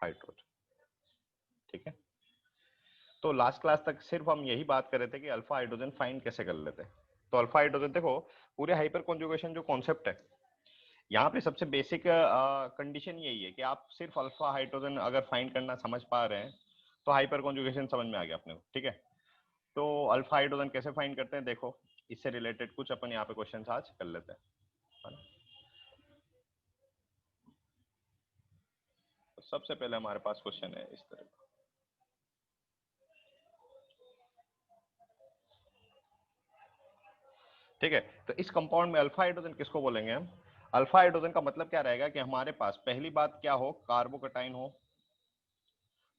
Hydrogen. ठीक है, तो लास्ट क्लास तक सिर्फ हम यही बात कर रहे थे कि अल्फा हाइड्रोजन फाइंड कैसे कर लेते हैं। तो अल्फा हाइड्रोजन देखो, पूरे हाइपर कॉन्जुगेशन जो कॉन्सेप्ट है, यहाँ पे सबसे बेसिक कंडीशन यही है कि आप सिर्फ अल्फा हाइड्रोजन अगर फाइंड करना समझ पा रहे हैं तो हाइपर कॉन्जुगेशन समझ में आ गया अपने को। ठीक है, तो अल्फा हाइड्रोजन कैसे फाइंड करते हैं, देखो इससे रिलेटेड कुछ अपन यहाँ पे क्वेश्चन आज कर लेते हैं, है ना। तो सबसे पहले हमारे पास क्वेश्चन है इस तरह का। ठीक है, तो इस कंपाउंड में अल्फा हाइड्रोजन किसको बोलेंगे हम? अल्फा हाइड्रोजन का मतलब क्या रहेगा कि हमारे पास पहली बात क्या हो, कार्बोकटाइन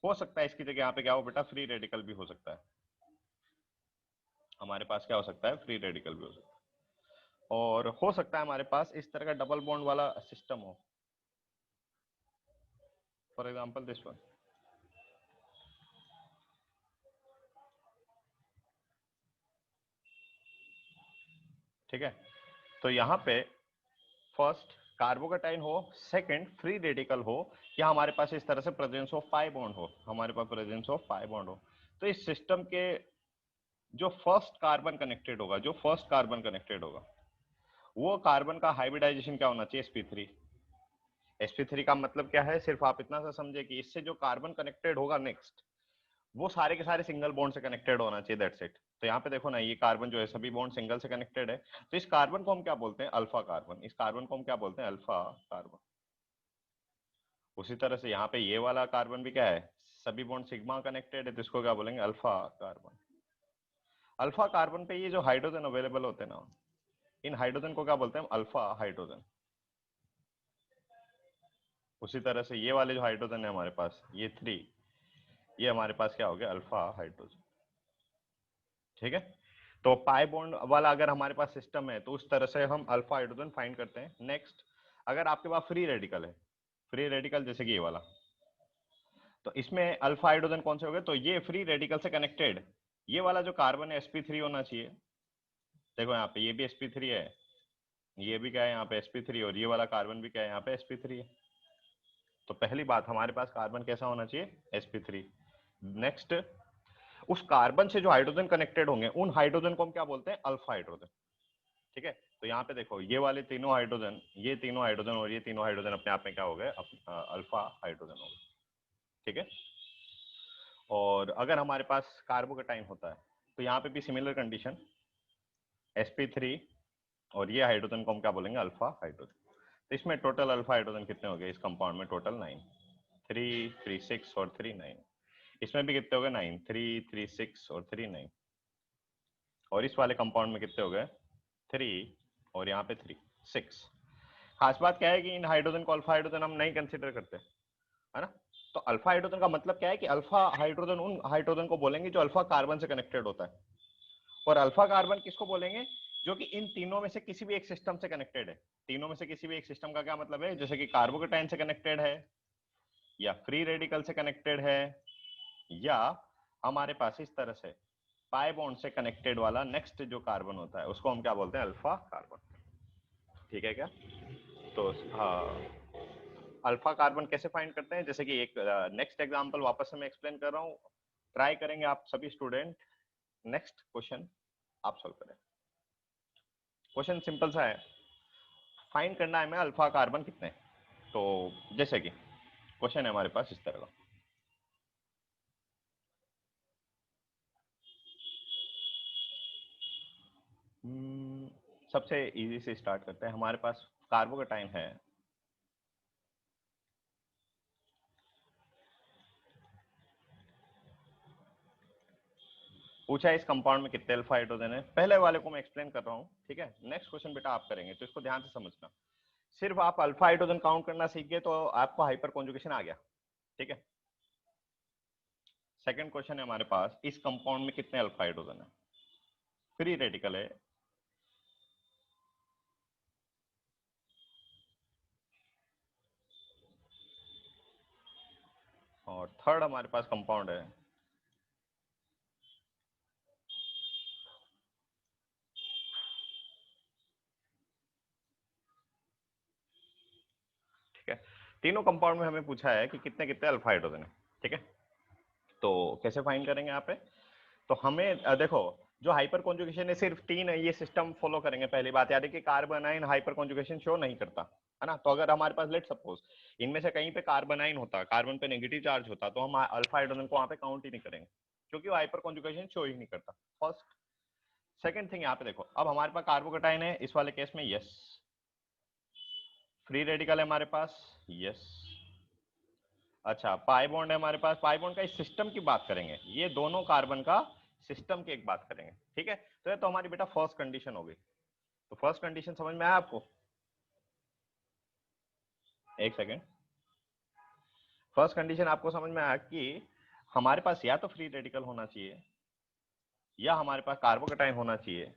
हो सकता है इसकी जगह यहाँ पे क्या हो बेटा, फ्री रेडिकल भी हो सकता है। हमारे पास क्या हो सकता है, फ्री रेडिकल भी हो सकता है, और हो सकता है हमारे पास इस तरह का डबल बॉन्ड वाला सिस्टम हो, फॉर एग्जांपल दिस वन। ठीक है, तो यहाँ पे फर्स्ट कार्बोकटाइन हो, सेकंड फ्री रेडिकल हो, या हमारे पास इस तरह से प्रेजेंस ऑफ पाई बॉन्ड हो, हमारे पास प्रेजेंस ऑफ पाई बॉन्ड हो। तो इस सिस्टम के जो फर्स्ट कार्बन कनेक्टेड होगा, जो फर्स्ट कार्बन कनेक्टेड होगा, वो कार्बन का हाइब्रिडाइजेशन क्या होना चाहिए, sp3। sp3 का मतलब क्या है, सिर्फ आप इतना सा समझे कि इससे जो कार्बन कनेक्टेड होगा नेक्स्ट, वो सारे के सारे सिंगल बॉन्ड से कनेक्टेड होना चाहिए, दैट्स इट। तो यहाँ पे देखो ना, ये कार्बन जो है सभी बॉन्ड सिंगल से कनेक्टेड है, तो इस कार्बन को हम क्या बोलते हैं, अल्फा कार्बन। इस कार्बन को हम क्या बोलते हैं, अल्फा कार्बन। उसी तरह से यहाँ पे ये वाला कार्बन भी क्या है, सभी बॉन्ड सिग्मा कनेक्टेड है, तो इसको क्या बोलेंगे, अल्फा कार्बन। अल्फा कार्बन पे ये जो हाइड्रोजन अवेलेबल होते हैं ना, इन हाइड्रोजन को क्या बोलते हैं, अल्फा हाइड्रोजन। उसी तरह से ये वाले जो हाइड्रोजन है हमारे पास, ये 3, ये हमारे पास क्या हो गया, अल्फा हाइड्रोजन। ठीक है, तो पाई बॉन्ड वाला अगर हमारे पास सिस्टम है तो उस तरह से हम अल्फा हाइड्रोजन फाइंड करते हैं। नेक्स्ट, अगर आपके पास फ्री रेडिकल है, फ्री रेडिकल जैसे कि ये वाला, तो इसमें अल्फा हाइड्रोजन कौन से हो गए, तो ये फ्री रेडिकल से कनेक्टेड, ये वाला जो कार्बन है sp3 होना चाहिए। देखो यहाँ पे ये भी sp3 है, ये भी क्या है यहाँ पे sp3, और ये वाला कार्बन भी क्या है यहाँ पे sp3 है। तो पहली बात, हमारे पास कार्बन कैसा होना चाहिए, sp3। नेक्स्ट, उस कार्बन से जो हाइड्रोजन कनेक्टेड होंगे उन हाइड्रोजन को हम क्या बोलते हैं, अल्फा हाइड्रोजन। ठीक है, तो यहाँ पे देखो ये वाले तीनों हाइड्रोजन, ये तीनों हाइड्रोजन और ये तीनों हाइड्रोजन अपने आप में क्या हो गए, अल्फा हाइड्रोजन हो गए। ठीक है, और अगर हमारे पास कार्बोकटाइन होता है तो यहाँ पे भी सिमिलर कंडीशन, sp3, और ये हाइड्रोजन को हम क्या बोलेंगे, अल्फा हाइड्रोजन। तो इसमें टोटल अल्फा हाइड्रोजन कितने हो गए इस कंपाउंड में, टोटल 9, 3 3 6 और 3 9। इसमें भी कितने हो गए, 9, 3 3 6 और 3 9। और इस वाले कंपाउंड में कितने हो गए, 3, और यहाँ पे 3 6। खास बात क्या है कि इन हाइड्रोजन को अल्फा हाइड्रोजन हम नहीं कंसिडर करते, है ना। तो अल्फा हाइड्रोजन का मतलब क्या है कि अल्फा हाइड्रोजन उन हाइड्रोजन को बोलेंगे जो अल्फा कार्बन से कनेक्टेड होता है, और अल्फा कार्बन किसको बोलेंगे, जो कि इन तीनों में से किसी भी एक सिस्टम से कनेक्टेड है। तीनों में से किसी भी एक सिस्टम का क्या मतलब है, जैसे कि कार्बोकेटाइन से कनेक्टेड है, या फ्री रेडिकल से कनेक्टेड है, या हमारे पास इस तरह से पाई बॉन्ड से कनेक्टेड वाला नेक्स्ट जो कार्बन होता है उसको हम क्या बोलते हैं, अल्फा कार्बन। ठीक है क्या, तो हाँ, अल्फा कार्बन कैसे फाइंड करते हैं, जैसे कि एक नेक्स्ट एग्जांपल वापस से मैं एक्सप्लेन कर रहा हूँ, ट्राई करेंगे आप सभी स्टूडेंट। नेक्स्ट क्वेश्चन आप सॉल्व करें। क्वेश्चन सिंपल सा है, फाइंड करना है हमें अल्फा कार्बन कितने। तो जैसे कि क्वेश्चन है हमारे पास इस तरह का, सबसे इजी से स्टार्ट करते हैं। हमारे पास कार्बोकेटाइन है, पूछा है इस कंपाउंड में कितने अल्फा हाइड्रोजन है। पहले वाले को मैं एक्सप्लेन कर रहा हूँ, ठीक है। नेक्स्ट क्वेश्चन बेटा आप करेंगे, तो इसको ध्यान से समझना। सिर्फ आप अल्फा हाइड्रोजन काउंट करना सीख गए तो आपको हाइपर कॉन्जुगेशन आ गया, ठीक है। सेकंड क्वेश्चन है हमारे पास, इस कंपाउंड में कितने अल्फा हाइड्रोजन है, फ्री रेडिकल है। और थर्ड हमारे पास कंपाउंड है, ठीक है। तीनों कंपाउंड में हमें पूछा है कि कितने कितने अल्फा हाइड्रोजन है, ठीक है। तो कैसे फाइंड करेंगे यहाँ पे, तो हमें देखो जो हाइपर कॉन्जुगेशन है सिर्फ 3 है, ये सिस्टम फॉलो करेंगे। पहली बात याद है कि carbon ion hyper conjugation show नहीं करता है ना। तो अगर हमारे पास लेट सपोज इनमें से कहीं पे कार्बन आयन होता, कार्बन पे नेगेटिव चार्ज होता, तो हम अल्फा हाइड्रोजन को वहां पे काउंट ही नहीं करेंगे, क्योंकि वो हाइपर कॉन्जुगेशन शो ही नहीं करता। फर्स्ट सेकंड थिंग यहाँ पे देखो, अब हमारे पास कार्बोकेटाइन है, इस वाले केस में यस, फ्री रेडिकल है हमारे पास, यस। अच्छा पाई बॉन्ड है हमारे पास, पाई बॉन्ड का इस सिस्टम की बात करेंगे, ये दोनों कार्बन का सिस्टम की एक बात करेंगे, ठीक है। तो ये तो हमारी बेटा फर्स्ट कंडीशन हो गई। तो फर्स्ट कंडीशन समझ में आया आपको? एक सेकेंड, फर्स्ट कंडीशन आपको समझ में आया कि हमारे पास या तो फ्री रेडिकल होना चाहिए, या हमारे पास कार्बोकेटाइन होना चाहिए,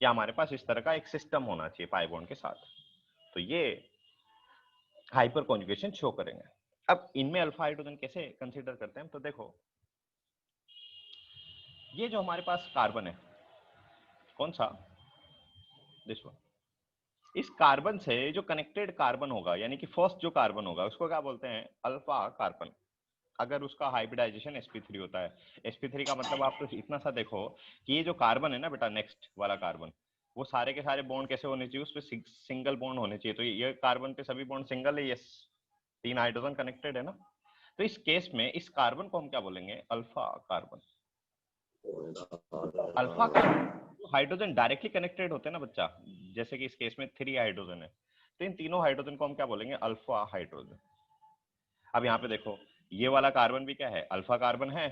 या हमारे पास इस तरह का एक सिस्टम होना चाहिए पाई बॉन्ड के साथ, तो ये हाइपर कॉन्जुगेशन शो करेंगे। अब इनमें अल्फा हाइड्रोजन कैसे कंसीडर करते हैं, तो देखो ये जो हमारे पास कार्बन है, कौन सा, दिस वन, इस कार्बन से जो कनेक्टेड कार्बन होगा, यानी कि फर्स्ट जो कार्बन होगा उसको क्या बोलते हैं, अल्फा कार्बन। अगर उसका हाइब्रिडाइजेशन sp3 होता है, sp3 का मतलब आप तो इतना सा देखो कि ये जो कार्बन है ना बेटा, नेक्स्ट वाला कार्बन, वो सारे के सारे बॉन्ड कैसे होने चाहिए, उस पर सिंगल बॉन्ड होने चाहिए। तो ये कार्बन पे सभी बॉन्ड सिंगल है, यस, 3 हाइड्रोजन कनेक्टेड है ना। तो इस केस में इस कार्बन को हम क्या बोलेंगे, alpha carbon. Alpha carbon hydrogen directly connected होते हैं ना बच्चा, जैसे कि इस केस में 3 हाइड्रोजन है, तो इन तीनों हाइड्रोजन को हम क्या बोलेंगे, अल्फा हाइड्रोजन। अब यहाँ पे देखो ये वाला कार्बन भी क्या है, अल्फा कार्बन है,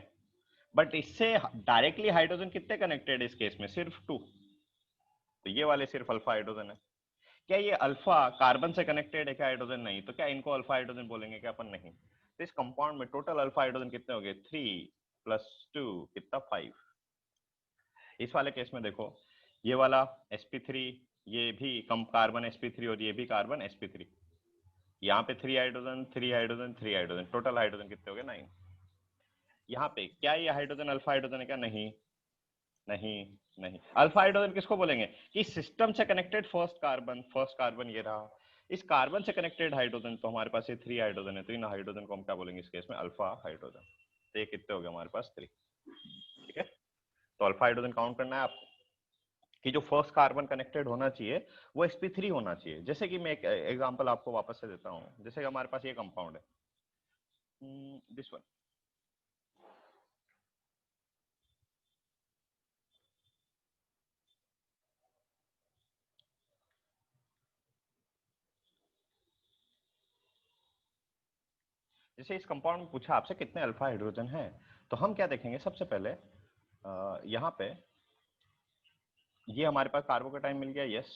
बट इससे डायरेक्टली हाइड्रोजन कितने कनेक्टेड है इस केस में, सिर्फ 2, तो ये वाले सिर्फ अल्फा हाइड्रोजन है। क्या ये अल्फा कार्बन से कनेक्टेड है क्या हाइड्रोजन, नहीं, तो क्या इनको अल्फा हाइड्रोजन बोलेंगे क्या अपन, नहीं। तो इस कंपाउंड में टोटल अल्फा हाइड्रोजन कितने हो गए, 3 + 2 कितना, 5। इस वाले केस में देखो ये वाला sp3, ये भी कम कार्बन sp3 और ये भी कार्बन sp3, यहाँ पे 3 hydrogen 3 hydrogen 3 hydrogen, total hydrogen कितने हो गए, 9। यहाँ पे क्या ये हाइड्रोजन अल्फा हाइड्रोजन है क्या, नहीं, नहीं, नहीं। अल्फा हाइड्रोजन किसको बोलेंगे कि सिस्टम से कनेक्टेड फर्स्ट कार्बन ये रहा, इस कार्बन से कनेक्टेड हाइड्रोजन, तो हमारे पास ये 3 हाइड्रोजन है, तो इन हाइड्रोजन को हम क्या बोलेंगे इस केस में, अल्फा हाइड्रोजन। तो ये कितने हो गए हमारे पास, 3, ठीक है। तो अल्फा हाइड्रोजन काउंट करना है आपको कि जो फर्स्ट कार्बन कनेक्टेड होना चाहिए वो sp3 होना चाहिए। जैसे कि मैं एक एग्जांपल आपको वापस से देता हूँ, जैसे कि हमारे पास ये कंपाउंड है, दिस वन, जैसे इस कंपाउंड में पूछा आपसे कितने अल्फा हाइड्रोजन हैं, तो हम क्या देखेंगे सबसे पहले, यहाँ पे ये हमारे पास कार्बोकेटाइन मिल गया, यस।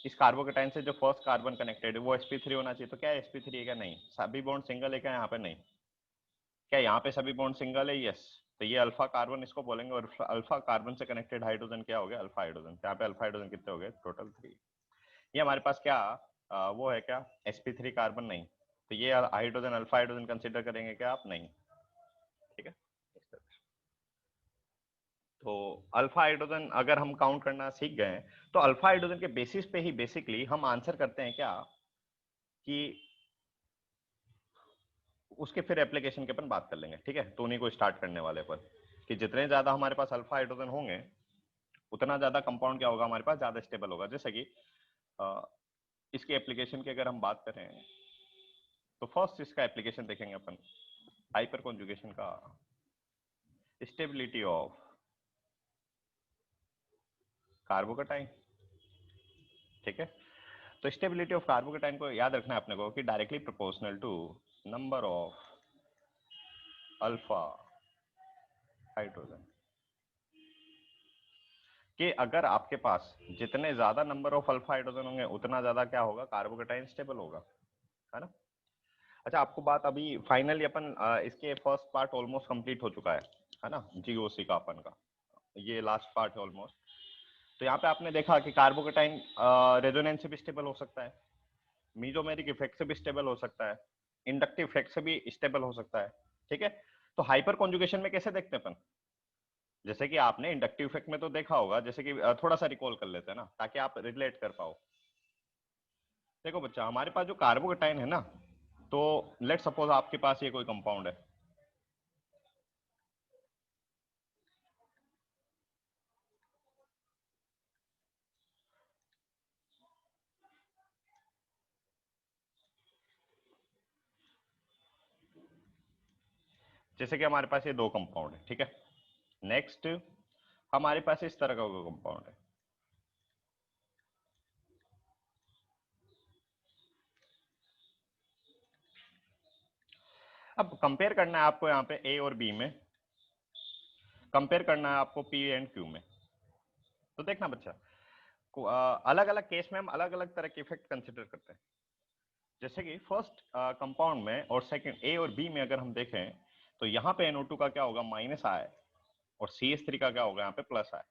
इस कार्बोकेटाइन से जो फर्स्ट कार्बन कनेक्टेड है वो sp3 होना चाहिए, तो क्या sp3 है क्या, नहीं। सभी बॉन्ड सिंगल है क्या यहाँ पे, नहीं। क्या यहाँ पे सभी बॉन्ड सिंगल है, यस। तो ये अल्फा कार्बन इसको बोलेंगे, और अल्फा कार्बन से कनेक्टेड हाइड्रोजन क्या हो गया, अल्फा हाइड्रोजन। तो यहाँ पे अल्फा हाइड्रोजन कितने हो गए, टोटल 3। ये हमारे पास क्या वो है क्या, sp3 कार्बन, नहीं। तो ये हाइड्रोजन अल्फा हाइड्रोजन कंसिडर करेंगे क्या आप, नहीं, ठीक है। तो अल्फा हाइड्रोजन अगर हम काउंट करना सीख गए तो अल्फा हाइड्रोजन के बेसिस पे ही बेसिकली हम आंसर करते हैं क्या, कि उसके फिर एप्लीकेशन के अपन बात कर लेंगे, ठीक है। तो उन्हीं को स्टार्ट करने वाले पर, कि जितने ज्यादा हमारे पास अल्फा हाइड्रोजन होंगे उतना ज्यादा कंपाउंड क्या होगा हमारे पास, ज्यादा स्टेबल होगा। जैसे कि इसके एप्लीकेशन की अगर हम बात करें, तो फर्स्ट इसका एप्लीकेशन देखेंगे अपन, हाइपर कॉन्जुगेशन का, स्टेबिलिटी ऑफ कार्बोकेटाइन, ठीक है। तो स्टेबिलिटी ऑफ कार्बोकेटाइन को याद रखना है अपने को कि directly proportional to number of alpha hydrogen, कि अगर आपके पास जितने ज्यादा नंबर ऑफ अल्फा हाइड्रोजन होंगे उतना ज्यादा क्या होगा, कार्बोकेटाइन स्टेबल होगा, है ना। अच्छा आपको बात अभी फाइनली अपन इसके फर्स्ट पार्ट ऑलमोस्ट कंप्लीट हो चुका है ना, जीओसी का अपन का ये लास्ट पार्ट है ऑलमोस्ट। तो यहाँ पे आपने देखा कि कार्बोकेटाइन रेजोनेंस से भी स्टेबल हो सकता है, मीजोमेरिक इफेक्ट से भी स्टेबल हो सकता है, इंडक्टिव इफेक्ट से भी स्टेबल हो सकता है, ठीक है। तो हाइपर कॉन्जुगेशन में कैसे देखते हैं अपन, जैसे कि आपने इंडक्टिव इफेक्ट में तो देखा होगा, जैसे कि थोड़ा सा रिकॉल कर लेते हैं ना ताकि आप रिलेट कर पाओ। देखो बच्चा हमारे पास जो कार्बोकेटाइन है ना, तो लेट सपोज आपके पास ये कोई कंपाउंड है, जैसे कि हमारे पास ये दो कंपाउंड है, ठीक है। नेक्स्ट हमारे पास इस तरह का कोई कंपाउंड है, अब कंपेयर करना है आपको यहाँ पे ए और बी में, कंपेयर करना है आपको पी एंड क्यू में। तो देखना बच्चा, अलग अलग केस में हम अलग अलग तरह के इफेक्ट कंसिडर करते हैं। जैसे कि फर्स्ट कंपाउंड में और सेकंड ए और बी में अगर हम देखें तो यहाँ पे NO2 का क्या होगा, माइनस आए, और CH3 का क्या होगा यहाँ पे प्लस आए,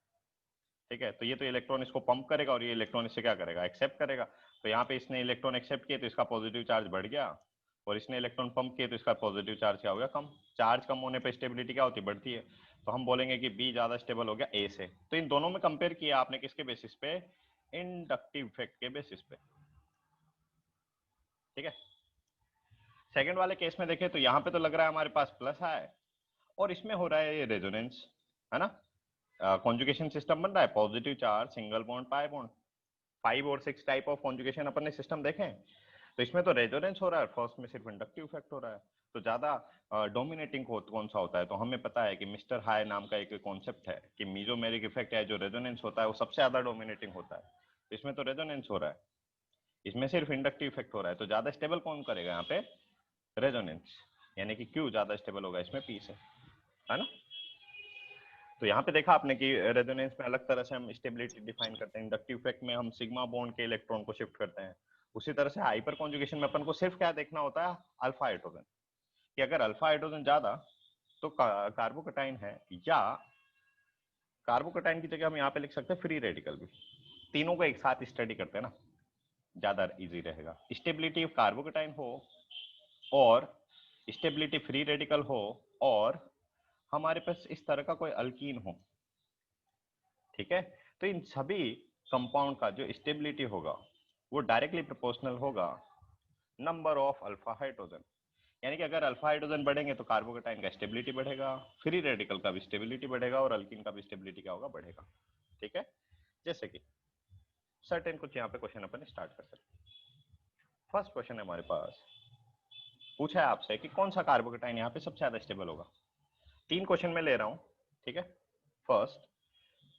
ठीक है। तो ये तो इलेक्ट्रॉन इसको पंप करेगा और ये इलेक्ट्रॉन इससे क्या करेगा, एक्सेप्ट करेगा। तो यहाँ पे इसने इलेक्ट्रॉन एक्सेप्ट किए तो इसका पॉजिटिव चार्ज बढ़ गया, और इसने इलेक्ट्रॉन पंप किए तो इसका पॉजिटिव चार्ज क्या हो गया, कम। चार्ज कम होने पे स्टेबिलिटी क्या होती है, बढ़ती है। तो हम बोलेंगे कि बी ज्यादा स्टेबल हो गया ए से। तो इन दोनों में कंपेयर किया आपने किसके बेसिस पे, इंडक्टिव इफेक्ट के बेसिस पे, ठीक है। सेकंड वाले केस में देखें तो यहाँ पे तो लग रहा है हमारे पास प्लस है, और इसमें हो रहा है ये रेजोनेंस, है ना। कॉन्जुगेशन सिस्टम बन रहा है, positive charge, single bond, pi bond, 5 और 6 टाइप ऑफ कॉन्जुगेशन अपन ने सिस्टम देखे हैं। तो इसमें तो रेजोनेंस हो रहा है, फर्स्ट में सिर्फ इंडक्टिव इफेक्ट हो रहा है। तो ज्यादा डोमिनेटिंग कौन सा होता है, तो हमें पता है कि मिस्टर हाई नाम का एक कॉन्सेप्ट है कि मीजोमेरिक इफेक्ट है, जो रेजोनेंस होता है वो सबसे ज्यादा डोमिनेटिंग होता है। तो इसमें तो रेजोनेंस हो रहा है, इसमें सिर्फ इंडक्टिव इफेक्ट हो रहा है। तो ज्यादा स्टेबल कौन करेगा यहाँ पे, रेजोनेंस, यानी कि क्यू ज्यादा स्टेबल होगा इसमें पी से, है ना। तो यहाँ पे देखा आपने कि रेजोनेंस में अलग तरह से हम स्टेबिलिटी डिफाइन करते हैं, इंडक्टिव इफेक्ट में हम सिग्मा बॉन्ड के इलेक्ट्रॉन को शिफ्ट करते हैं। उसी तरह से हाइपर कॉन्जुगेशन में अपन को सिर्फ क्या देखना होता है, अल्फा हाइड्रोजन, कि अगर अल्फा हाइड्रोजन ज्यादा तो कार्बोकटाइन है, या कार्बोकटाइन की जगह हम यहाँ पे लिख सकते हैं फ्री रेडिकल भी। तीनों को एक साथ स्टडी करते हैं ना, ज्यादा इजी रहेगा। स्टेबिलिटी कार्बोकटाइन हो, और स्टेबिलिटी फ्री रेडिकल हो, और हमारे पास इस तरह का कोई अल्कीन हो, ठीक है। तो इन सभी कंपाउंड का जो स्टेबिलिटी होगा वो डायरेक्टली प्रोपोर्शनल होगा नंबर ऑफ अल्फा हाइड्रोजन। यानी कि अगर अल्फा हाइड्रोजन बढ़ेंगे तो कार्बोकटाइन का स्टेबिलिटी बढ़ेगा, फ्री रेडिकल का भी स्टेबिलिटी बढ़ेगा, और अल्कीन का भी स्टेबिलिटी क्या होगा, बढ़ेगा, ठीक है। जैसे कि सर्टेन कुछ यहाँ पे क्वेश्चन अपन स्टार्ट कर सकते हैं। फर्स्ट क्वेश्चन है हमारे पास, पूछा है आपसे कि कौन सा कार्बोकटाइन यहाँ पे सबसे ज्यादा स्टेबल होगा। 3 क्वेश्चन में ले रहा हूँ, ठीक है, फर्स्ट,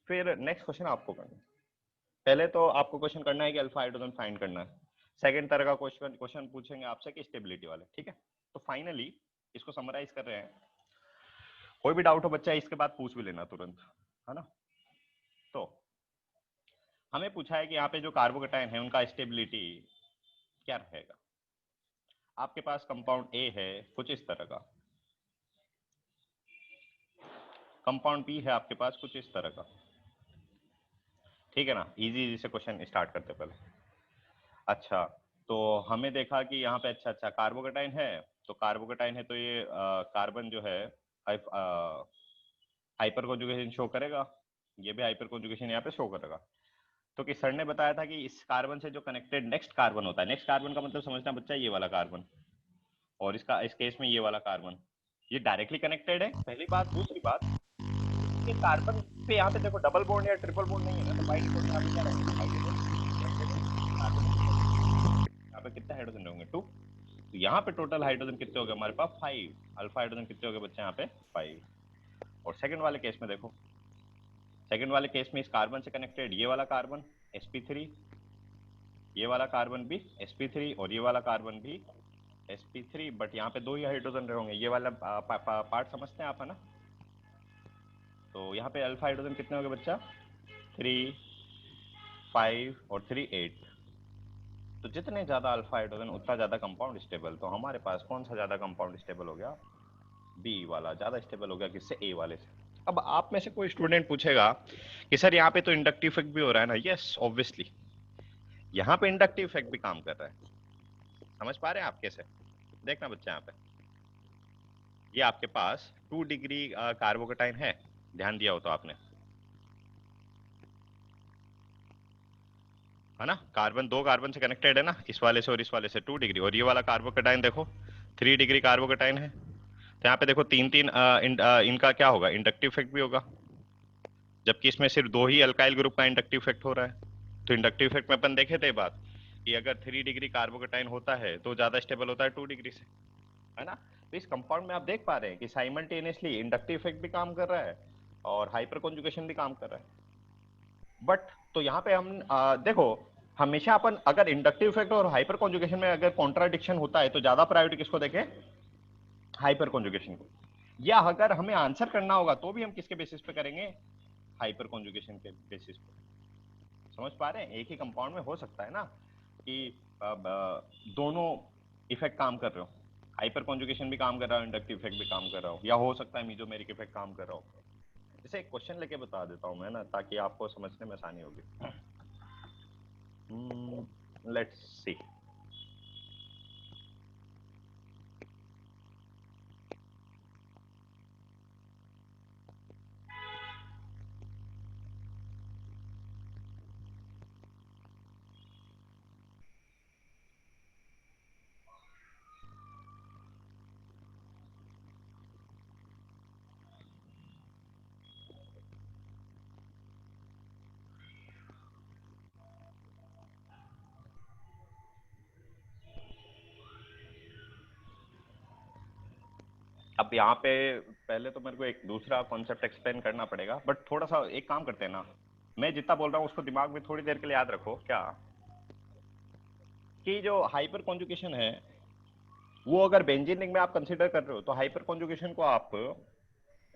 फिर नेक्स्ट क्वेश्चन आपको करना है। पहले तो आपको क्वेश्चन करना है कि अल्फा हाइड्रोजन फाइंड करना है। सेकंड तरह का क्वेश्चन पूछेंगे आपसे कि स्टेबिलिटी वाले, ठीक है। तो फाइनली इसको समराइज कर रहे हैं, कोई भी डाउट हो बच्चा इसके बाद पूछ भी लेना तुरंत, है ना। तो हमें पूछा है कि यहाँ पे जो कार्बोकटाइन है उनका स्टेबिलिटी क्या रहेगा। आपके पास कंपाउंड ए है कुछ इस तरह का, कंपाउंड बी है आपके पास कुछ इस तरह का, ठीक है ना। इजी इजी से क्वेश्चन स्टार्ट करते पहले। अच्छा, तो हमें देखा कि यहाँ पे अच्छा अच्छा कार्बोकटाइन है, तो कार्बोकटाइन है तो ये कार्बन जो है हाइपर कॉन्जुगेशन शो करेगा, ये भी हाइपर कॉन्जुगेशन यहाँ पे शो करेगा। तो कि सर ने बताया था कि इस कार्बन से जो कनेक्टेड नेक्स्ट कार्बन होता है, नेक्स्ट कार्बन का मतलब समझना बच्चा ये वाला कार्बन, और इसका इस केस में ये वाला कार्बन, ये डायरेक्टली कनेक्टेड है, पहली बात। दूसरी बात, ये कार्बन पे यहाँ पे देखो डबल बॉन्ड या ट्रिपल बॉन्ड नहीं है ना, तो बाई डिफॉल्ट यहाँ पे क्या रहेगा, यहाँ पे कितने हाइड्रोजन होंगे, 2। तो यहाँ पे टोटल हाइड्रोजन कितने हो गए हमारे पास, 5। अल्फा हाइड्रोजन कितने हो गए बच्चे यहाँ पे, 5। और सेकंड वाले केस में देखो, सेकंड वाले केस में इस कार्बन से कनेक्टेड ये वाला कार्बन sp3, ये वाला कार्बन भी sp3, और ये वाला कार्बन भी sp3, बट यहाँ पे 2 ही हाइड्रोजन रहेंगे। ये वाला पार्ट समझते हैं आप, है ना। तो यहाँ पे अल्फा हाइड्रोजन कितने हो गए बच्चा, 3, 5 और 3, 8। तो जितने ज्यादा अल्फा हाइड्रोजन उतना ज्यादा कंपाउंड स्टेबल। तो हमारे पास कौन सा ज्यादा कंपाउंड स्टेबल हो गया, बी वाला ज्यादा स्टेबल हो गया, किससे, ए वाले से। अब आप में से कोई स्टूडेंट पूछेगा कि सर यहाँ पे तो इंडक्टिव इफेक्ट भी हो रहा है ना। यस, ऑब्वियसली यहाँ पे इंडक्टिव इफेक्ट भी काम कर रहा है। समझ पा रहे हैं आप कैसे, देखना बच्चा, यहाँ पे ये आपके पास 2 डिग्री कार्बोकटाइन है, ध्यान दिया हो तो आपने, है ना, कार्बन, दो कार्बन से कनेक्टेड है ना, इस वाले से और इस वाले से 2 डिग्री, और ये वाला कार्बोकेटाइन देखो 3 डिग्री कार्बोकेटाइन है। तो यहाँ पे देखो तीन तीन इनका क्या होगा, इंडक्टिव इफेक्ट भी होगा, जबकि इसमें सिर्फ दो ही अल्काइल ग्रुप का इंडक्टिव इफेक्ट हो रहा है। तो इंडक्टिव इफेक्ट में अपन देखे थे बात कि अगर 3 डिग्री कार्बोकेटाइन होता है तो ज्यादा स्टेबल होता है 2 डिग्री से, है ना। तो इस कंपाउंड में आप देख पा रहे हैं कि साइमल्टेनियसली इंडक्टिव इफेक्ट भी काम कर रहा है और हाइपर कॉन्जुगेशन भी काम कर रहा है। बट तो यहाँ पे हम देखो, हमेशा अपन अगर इंडक्टिव इफेक्ट और हाइपर कॉन्जुगेशन में अगर कॉन्ट्राडिक्शन होता है तो ज्यादा प्रायोरिटी किसको देखें, हाइपर कॉन्जुगेशन को। या अगर हमें आंसर करना होगा तो भी हम किसके बेसिस पे करेंगे, हाइपर कॉन्जुगेशन के बेसिस पे। समझ पा रहे हैं, एक ही कंपाउंड में हो सकता है ना कि दोनों इफेक्ट काम कर रहे हो, हाइपर कॉन्जुगेशन भी काम कर रहा हो, इंडक्टिव इफेक्ट भी काम कर रहा हो, या हो सकता है मीजोमेरिक इफेक्ट काम कर रहा हो। जैसे एक क्वेश्चन लेके बता देता हूं मैं ना, ताकि आपको समझने में आसानी होगी। लेट्स सी, अब यहाँ पे पहले तो मेरे को एक दूसरा कॉन्सेप्ट एक्सप्लेन करना पड़ेगा, बट थोड़ा सा एक काम करते हैं ना, मैं जितना बोल रहा हूँ उसको दिमाग में थोड़ी देर के लिए याद रखो क्या, कि जो हाइपर कॉन्जुगेशन है वो अगर बेंजीन रिंग में आप कंसीडर कर रहे हो तो हाइपर कॉन्जुगेशन को आप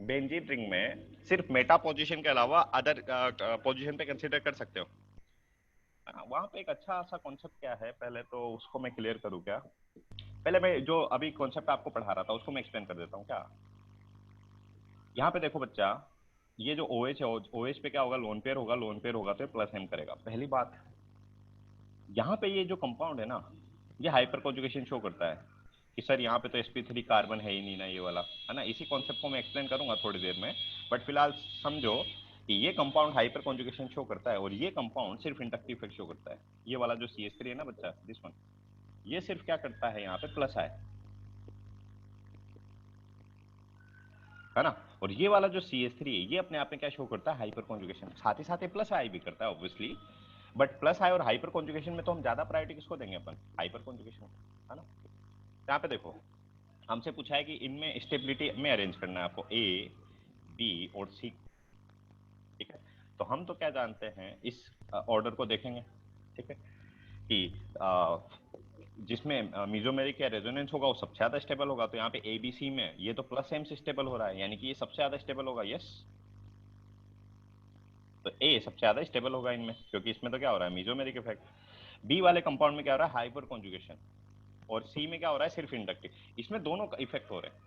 बेंजीन रिंग में सिर्फ मेटा पोजीशन के अलावा अदर पोजीशन पे कंसीडर कर सकते हो। वहां पे एक अच्छा सा कॉन्सेप्ट क्या है, पहले तो उसको मैं क्लियर करूँ क्या, पहले मैं जो अभी कॉन्सेप्ट आपको पढ़ा रहा था उसको मैं एक्सप्लेन कर देता हूँ क्या। यहाँ पे देखो बच्चा, ये जो OH है, OH पे क्या होगा, लोन पेयर होगा, लोन पेयर होगा तो प्लस M करेगा, पहली बात। यहाँ पे ये जो कंपाउंड है ना, ये हाइपर कॉन्जुगेशन शो करता है कि सर यहाँ पे तो sp3 कार्बन है ही नहीं ना, ये वाला है ना। इसी कॉन्सेप्ट को मैं एक्सप्लेन करूंगा थोड़ी देर में, बट फिलहाल समझो कि ये कंपाउंड हाइपर कॉन्जुगेशन शो करता है और ये कंपाउंड सिर्फ इंडक्टिव इफेक्ट शो करता है। ये वाला जो CH3 है ना बच्चा, दिस वन, ये सिर्फ क्या करता है, यहाँ पे प्लस आए, है ना। और ये वाला जो CH3 है ये अपने आप में क्या शो करता है, हाइपर कॉन्जुगेशन, साथ ही साथ ये प्लस आई भी करता है ऑब्वियसली। बट प्लस आई और हाइपर कॉन्जुगेशन में तो हम ज्यादा प्रायोरिटी किसको देंगे, अपन हाइपर कॉन्जुगेशन, है ना। यहाँ पे देखो हमसे पूछा है कि इनमें स्टेबिलिटी में अरेंज करना है आपको A, B और C, ठीक है। तो हम तो क्या जानते हैं, इस ऑर्डर को देखेंगे, ठीक है, कि जिसमें मीजोमेरिक या रेजोनेंस होगा वो सबसे ज्यादा स्टेबल होगा। तो यहाँ पे ABC में ये तो प्लस M से स्टेबल हो रहा है, यानी कि ये सबसे ज्यादा स्टेबल होगा, यस। तो A सबसे ज्यादा स्टेबल होगा इनमें, क्योंकि इसमें तो क्या हो रहा है, मीजोमेरिक इफेक्ट। B वाले कंपाउंड में क्या हो रहा है, हाइपर कॉन्जुगेशन, और C में क्या हो रहा है, सिर्फ इंडक्टिव। इसमें दोनों का इफेक्ट हो रहे हैं,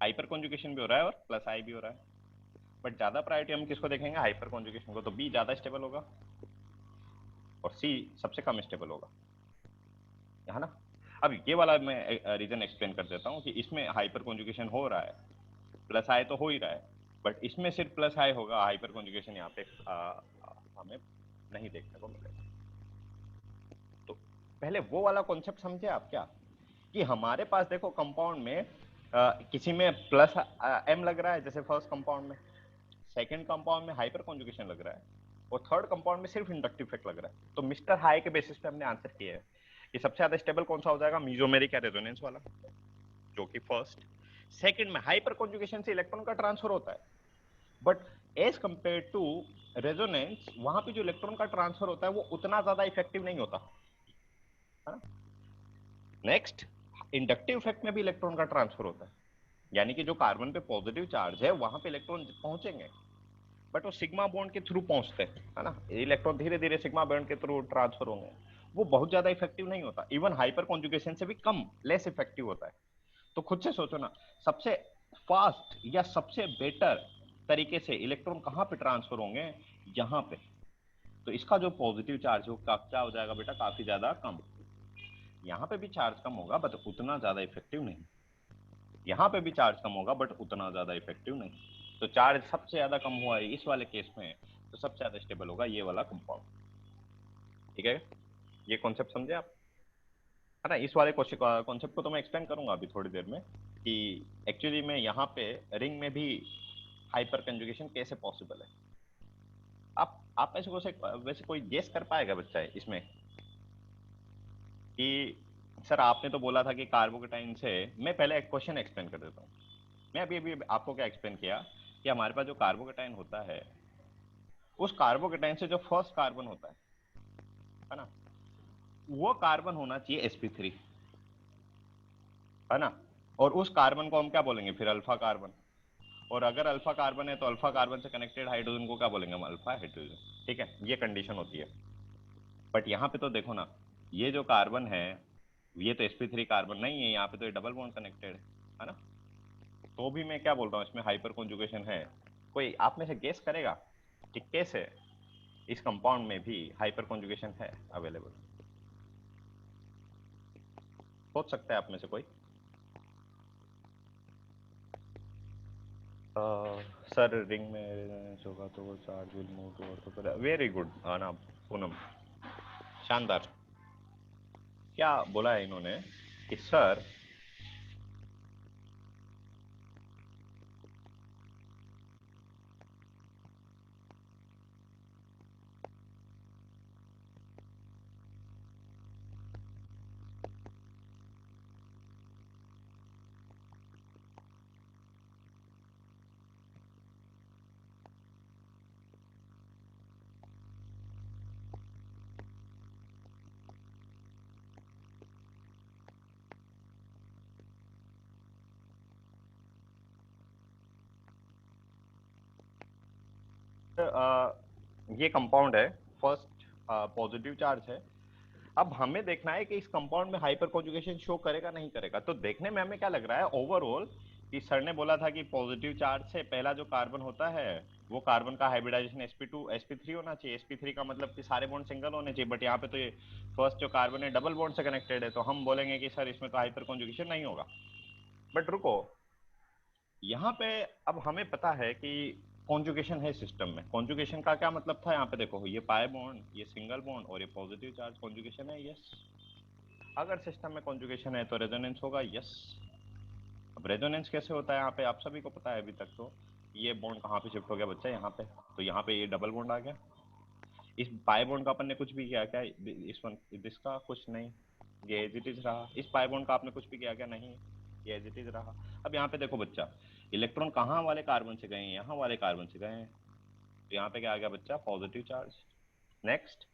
हाइपर कॉन्जुगेशन भी हो रहा है और प्लस आई भी हो रहा है। बट ज्यादा प्रायोरिटी हम किसको देखेंगे, हाइपर कॉन्जुगेशन को। तो B ज्यादा स्टेबल होगा और C सबसे कम स्टेबल होगा, है ना। अब ये वाला मैं रीजन एक्सप्लेन कर देता हूँ कि इसमें हाइपर कॉन्जुगेशन हो रहा है, प्लस आई तो हो ही रहा है, बट इसमें सिर्फ प्लस आई होगा, हाइपर कॉन्जुगेशन यहाँ पे हमें नहीं देखने को मिलेगा। तो पहले वो वाला कॉन्सेप्ट समझे आप क्या, कि हमारे पास देखो कंपाउंड में किसी में प्लस M लग रहा है, जैसे फर्स्ट कंपाउंड में, सेकंड कंपाउंड में हाइपर कॉन्जुगेशन लग रहा है, और थर्ड कंपाउंड में सिर्फ इंडक्टिव इफेक्ट लग रहा है। तो मिस्टर हाई के बेसिस पे हमने आंसर किया है कि सबसे ज्यादा स्टेबल कौन सा हो जाएगा, मीजोमेरिक या रेजोनेंस वाला, जो कि फर्स्ट। सेकंड में हाइपर कॉन्जुगेशन से इलेक्ट्रॉन का ट्रांसफर होता है, but as compare to resonance वहां पे जो इलेक्ट्रॉन का ट्रांसफर होता है वो उतना ज्यादा इफेक्टिव नहीं होता, है ना। नेक्स्ट, इंडक्टिव इफेक्ट में भी इलेक्ट्रॉन का ट्रांसफर होता है, यानी कि जो कार्बन पे पॉजिटिव चार्ज है वहां पे इलेक्ट्रॉन पहुंचेंगे, बट वो सिग्मा बॉन्ड के थ्रू पहुंचते हैं, है ना। इलेक्ट्रॉन धीरे धीरे सिग्मा बॉन्ड के थ्रू ट्रांसफर होंगे, वो बहुत ज्यादा इफेक्टिव नहीं होता, इवन हाइपर कॉन्जुगेशन से भी कम, लेस इफेक्टिव होता है। तो खुद से सोचो ना, सबसे फास्ट या सबसे बेटर तरीके से इलेक्ट्रॉन कहाँ पे ट्रांसफर होंगे, यहाँ पे। तो इसका जो पॉजिटिव चार्ज हो क्या हो जाएगा बेटा, काफी ज्यादा कम। यहाँ पे भी चार्ज कम होगा बट उतना ज्यादा इफेक्टिव नहीं, यहाँ पे भी चार्ज कम होगा बट उतना ज्यादा इफेक्टिव नहीं। तो चार्ज सबसे ज्यादा कम हुआ है इस वाले केस में, तो सबसे ज्यादा स्टेबल होगा ये वाला कंपाउंड। ठीक है, ये कॉन्सेप्ट समझे आप, है ना। इस वाले कॉन्सेप्ट को तो मैं एक्सप्लेन करूंगा अभी थोड़ी देर में कि एक्चुअली में यहाँ पे रिंग में भी हाइपर कंजुगेशन कैसे पॉसिबल है। आप वैसे कोई गेस कर पाएगा बच्चा इसमें कि सर आपने तो बोला था कि कार्बोकेटाइन से, मैं पहले एक क्वेश्चन एक्सप्लेन कर देता हूँ। मैं अभी अभी आपको क्या एक्सप्लेन किया कि हमारे पास जो कार्बोकेटाइन होता है, उस कार्बोकेटाइन से जो फर्स्ट कार्बन होता है ना, वो कार्बन होना चाहिए sp3, है ना। और उस कार्बन को हम क्या बोलेंगे फिर, अल्फा कार्बन। और अगर अल्फा कार्बन है तो अल्फा कार्बन से कनेक्टेड हाइड्रोजन को क्या बोलेंगे हम, अल्फा हाइड्रोजन। ठीक है, ये कंडीशन होती है। बट यहाँ पे तो देखो ना, ये जो कार्बन है ये तो sp3 कार्बन नहीं है, यहाँ पे तो ये डबल बॉन्ड कनेक्टेड है ना। तो भी मैं क्या बोल रहा हूँ, इसमें हाइपर कॉन्जुगेशन है। कोई आप में से गेस करेगा कि कैसे इस कंपाउंड में भी हाइपर कॉन्जुगेशन है अवेलेबल? सोच सकता है आप में से कोई? सर रिंग में होगा तो वो charge will move toward the, very good ना पूनम, शानदार। क्या बोला है इन्होंने कि सर ये कंपाउंड है, फर्स्ट पॉजिटिव चार्ज है। अब हमें देखना है कि इस कंपाउंड में हाइपर कॉन्जुगेशन शो करेगा नहीं करेगा। तो देखने में हमें क्या लग रहा है ओवरऑल, कि सर ने बोला था कि पॉजिटिव चार्ज से पहला जो कार्बन होता है वो कार्बन का हाइब्रिडाइजेशन sp2 sp3 होना चाहिए। sp3 का मतलब कि सारे बॉन्ड सिंगल होने चाहिए, बट यहाँ पे तो ये फर्स्ट जो कार्बन है डबल बॉन्ड से कनेक्टेड है, तो हम बोलेंगे कि सर इसमें तो हाइपर कॉन्जुगेशन नहीं होगा। बट रुको, यहाँ पे अब हमें पता है कि कॉन्जुगेशन है सिस्टम में। कॉन्जुगेशन का क्या मतलब था, यहाँ पे देखो ये पाई बॉन्ड, ये सिंगल बॉन्ड और ये पॉजिटिव चार्ज कॉन्जुगेशन है, यस। अगर सिस्टम में कॉन्जुगेशन है तो रेजोनेंस होगा, यस। अब रेजोनेंस कैसे होता है यहाँ पे आप सभी को पता है अभी तक। तो ये बॉन्ड कहाँ पे शिफ्ट हो गया बच्चा, यहाँ पे। तो यहाँ पे ये डबल बॉन्ड आ गया। इस पाई बॉन्ड का अपन ने कुछ भी किया क्या, इस वन इसका कुछ नहीं, ये एज इट इज रहा। इस पाई बॉन्ड का आपने कुछ भी किया क्या, नहीं, ये एज इट इज रहा। अब यहाँ पे देखो बच्चा, इलेक्ट्रॉन कहाँ वाले कार्बन से गए हैं, यहाँ वाले कार्बन से गए हैं। तो यहाँ पे क्या आ गया बच्चा, पॉजिटिव चार्ज। नेक्स्ट,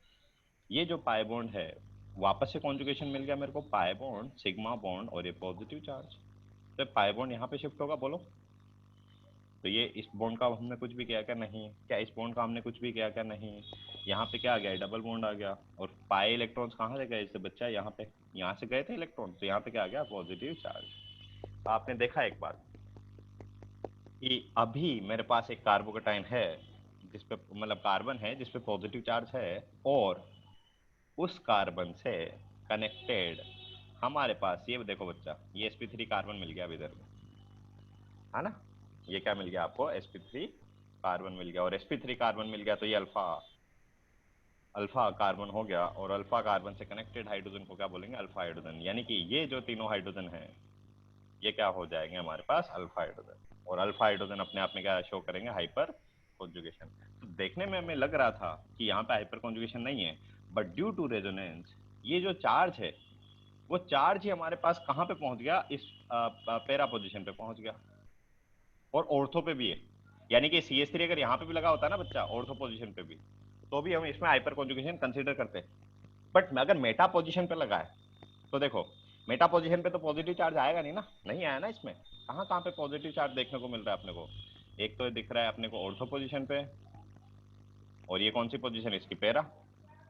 ये जो पाई बॉन्ड है, वापस से कॉन्जुगेशन मिल गया मेरे को, पाई बॉन्ड सिग्मा बॉन्ड और ये पॉजिटिव चार्ज। तो पाई बॉन्ड यहाँ पे शिफ्ट होगा, बोलो। तो ये इस बॉन्ड का हमने कुछ भी किया क्या, नहीं। क्या इस बॉन्ड का हमने कुछ भी किया क्या, नहीं। यहाँ पे क्या आ गया, डबल बॉन्ड आ गया। और पाई इलेक्ट्रॉन्स कहाँ से गए इससे बच्चा, यहाँ पे, यहाँ से गए थे इलेक्ट्रॉन, तो यहाँ पे क्या आ गया, पॉजिटिव चार्ज। आपने देखा एक बार कि अभी मेरे पास एक कार्बोकेटाइन है जिसपे, मतलब कार्बन है जिसपे पॉजिटिव चार्ज है, और उस कार्बन से कनेक्टेड हमारे पास, ये देखो बच्चा, ये sp3 कार्बन मिल गया अभी इधर में, है ना। ये क्या मिल गया आपको, sp3 कार्बन मिल गया। और sp3 कार्बन मिल गया तो ये अल्फा अल्फा कार्बन हो गया। और अल्फा कार्बन से कनेक्टेड हाइड्रोजन को क्या बोलेंगे, अल्फा हाइड्रोजन। यानी कि ये जो तीनों हाइड्रोजन है ये क्या हो जाएंगे हमारे पास, अल्फा हाइड्रोजन। और अल्फा हाइड्रोजन अपने आप में क्या शो करेंगे, हाइपर कॉन्जुगेशन। तो देखने में हमें लग रहा था कि यहाँ पे हाइपर कॉन्जुगेशन नहीं है, बट ड्यू टू रेजोनेंस ये जो चार्ज है वो चार्ज ही हमारे पास कहाँ पे पहुंच गया, इस पैरा पोजीशन पे पहुंच गया। और ऑर्थो पे भी है, यानी कि CH3 अगर यहाँ पे भी लगा होता है ना बच्चा, ऑर्थो पोजीशन पे भी, तो भी हम इसमें हाइपर कॉन्जुगेशन कंसीडर करते हैं। बट अगर मेटा पोजीशन पे लगा है तो देखो, मेटा पोजीशन पे तो पॉजिटिव चार्ज आएगा नहीं ना, नहीं आया ना इसमें। कहाँ कहाँ पे पॉजिटिव चार्ज देखने को मिल रहा है अपने को, एक तो दिख रहा है अपने को ऑर्थो पोजीशन पे, और ये कौन सी पोजीशन है इसकी, पैरा।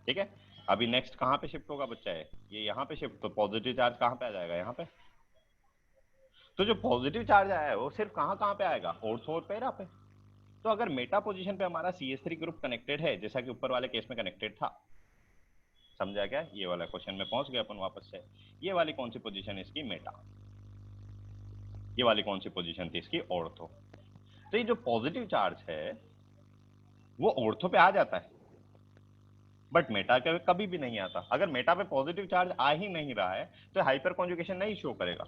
ठीक है, अभी नेक्स्ट कहाँ पे शिफ्ट होगा बच्चा है, ये यहाँ पे शिफ्ट, तो पॉजिटिव चार्ज कहाँ पे आ जाएगा, यहाँ पे। तो जो पॉजिटिव चार्ज आया है वो सिर्फ कहाँ कहाँ पे आएगा, ऑर्थो और पैरा पे। तो अगर मेटा पोजीशन पे हमारा CH3 ग्रुप कनेक्टेड है, जैसा कि ऊपर वाले केस में कनेक्टेड था, समझा क्या, ये वाला क्वेश्चन में पहुंच गया अपन वापस से। ये वाली कौन सी पोजीशन है इसकी, मेटा। ये वाली कौन सी पोजीशन थी इसकी, ऑर्थो। तो ये जो पॉजिटिव चार्ज है वो ऑर्थो पे आ जाता है, बट मेटा के कभी भी नहीं आता। अगर मेटा पे पॉजिटिव चार्ज आ ही नहीं रहा है तो हाइपर कॉन्जुगेशन नहीं शो करेगा।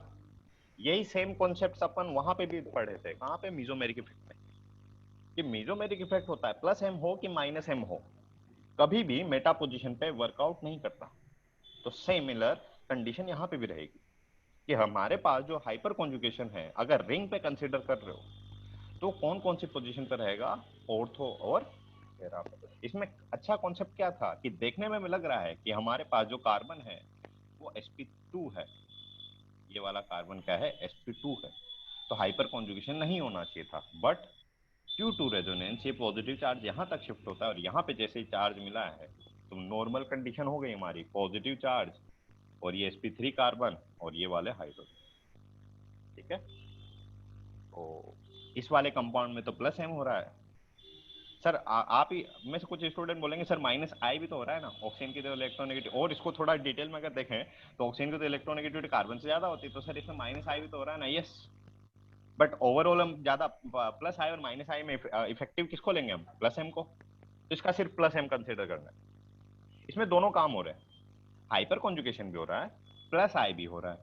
यही सेम कॉन्सेप्ट अपन वहां पे भी पढ़े थे, कहां पे, मीजोमेरिक इफेक्ट में, कि मीजोमेरिक इफेक्ट होता है प्लस एम हो कि माइनस एम हो, कभी भी मेटा पोजीशन पे वर्कआउट नहीं करता। तो सिमिलर कंडीशन यहाँ पे भी रहेगी कि हमारे पास जो हाइपर कॉन्जुगेशन है अगर रिंग पे कंसिडर कर रहे हो तो कौन कौन सी पोजीशन पे रहेगा, ऑर्थो और पैरा पे। इसमें अच्छा कॉन्सेप्ट क्या था कि देखने में लग रहा है कि हमारे पास जो कार्बन है वो sp2 है, ये वाला कार्बन क्या है, sp2 है, तो हाइपर कॉन्जुगेशन नहीं होना चाहिए था। बट ड्यू टू रेजोनेंस ये पॉजिटिव चार्ज यहाँ तक शिफ्ट होता है और यहाँ पे जैसे ही चार्ज मिला है तो नॉर्मल कंडीशन हो गई हमारी, पॉजिटिव चार्ज और ये sp3 कार्बन और ये वाले हाइड्रोजन। ठीक है, तो इस वाले कंपाउंड में तो प्लस एम हो रहा है। सर आप ही में से कुछ स्टूडेंट बोलेंगे सर माइनस आई भी तो हो रहा है ना, ऑक्सीजन की तो इलेक्ट्रोनेगेटिव, और इसको थोड़ा डिटेल में अगर देखें तो ऑक्सीजन की तो इलेक्ट्रोनेगेटिविटी कार्बन से ज्यादा होती है, तो सर इसमें माइनस आई भी तो हो रहा है ना। यस, बट ओवरऑल हम ज्यादा प्लस आई और माइनस आई में इफेक्टिव किसको लेंगे, हम प्लस एम को, तो इसका सिर्फ प्लस एम कंसिडर करना है। इसमें दोनों काम हो रहे हैं, हाइपर कॉन्जुगेशन भी हो रहा है प्लस आई भी हो रहा है।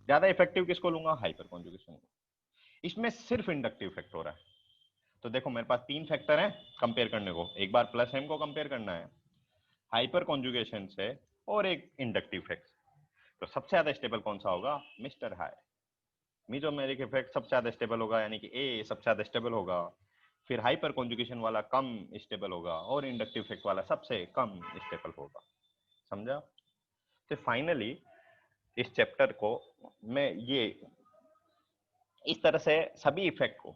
ज्यादा इफेक्टिव किसको लूंगा, हाइपर कॉन्जुगेशन को। इसमें सिर्फ इंडक्टिव इफेक्ट हो रहा है। तो देखो मेरे पास तीन फैक्टर हैं कंपेयर करने को, एक बार प्लस एम को कंपेयर करना है हाइपर कॉन्जुगेशन से और एक इंडक्टिव इफेक्ट। तो सबसे ज्यादा स्टेबल कौन सा होगा, मिस्टर हाई। मीजोमेरिक इफेक्ट सबसे ज्यादा स्टेबल होगा, यानी कि ए सबसे ज्यादा स्टेबल होगा, फिर हाइपर कॉन्जुगेशन वाला कम स्टेबल होगा और इंडक्टिव इफेक्ट वाला सबसे कम स्टेबल होगा। समझा। तो फाइनली इस चैप्टर को मैं ये इस तरह से सभी इफेक्ट को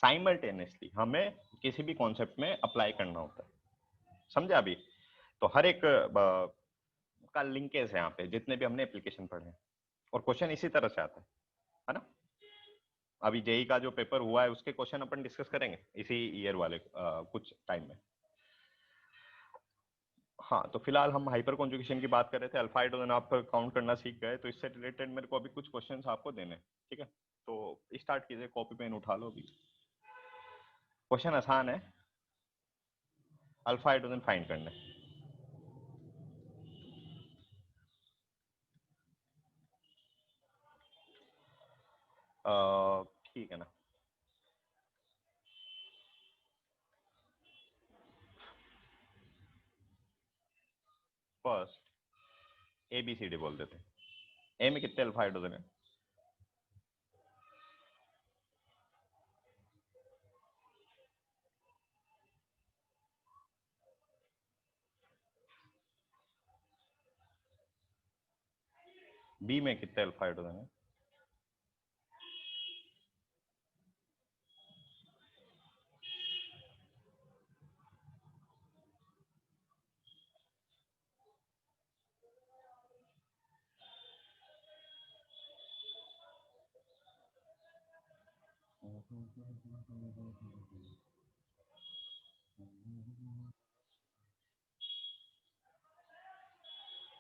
साइमल्टेनियसली हमें किसी भी कॉन्सेप्ट में अप्लाई करना होता है। समझा अभी। तो हर एक का लिंकेज है यहाँ पे, जितने भी हमने एप्लीकेशन पढ़े हैं, और क्वेश्चन इसी तरह से आता है ना। अभी जेई का जो पेपर हुआ है उसके क्वेश्चन अपन डिस्कस करेंगे इसी ईयर वाले कुछ टाइम में। हाँ, तो फिलहाल हम हाइपर कॉन्जुगेशन की बात कर रहे थे, अल्फा हाइड्रोजन आप काउंट करना सीख गए, तो इससे रिलेटेड मेरे को अभी कुछ क्वेश्चंस आपको देने हैं। ठीक है, तो स्टार्ट कीजिए, कॉपी पेन उठा लो अभी। क्वेश्चन आसान है, अल्फा हाइड्रोजन फाइंड करना है। ठीक है ना। First A B C D बोल देते हैं। ए में कितने अल्फा हाइड्रोजन है, बी में कितने अल्फा हाइड्रोजन है,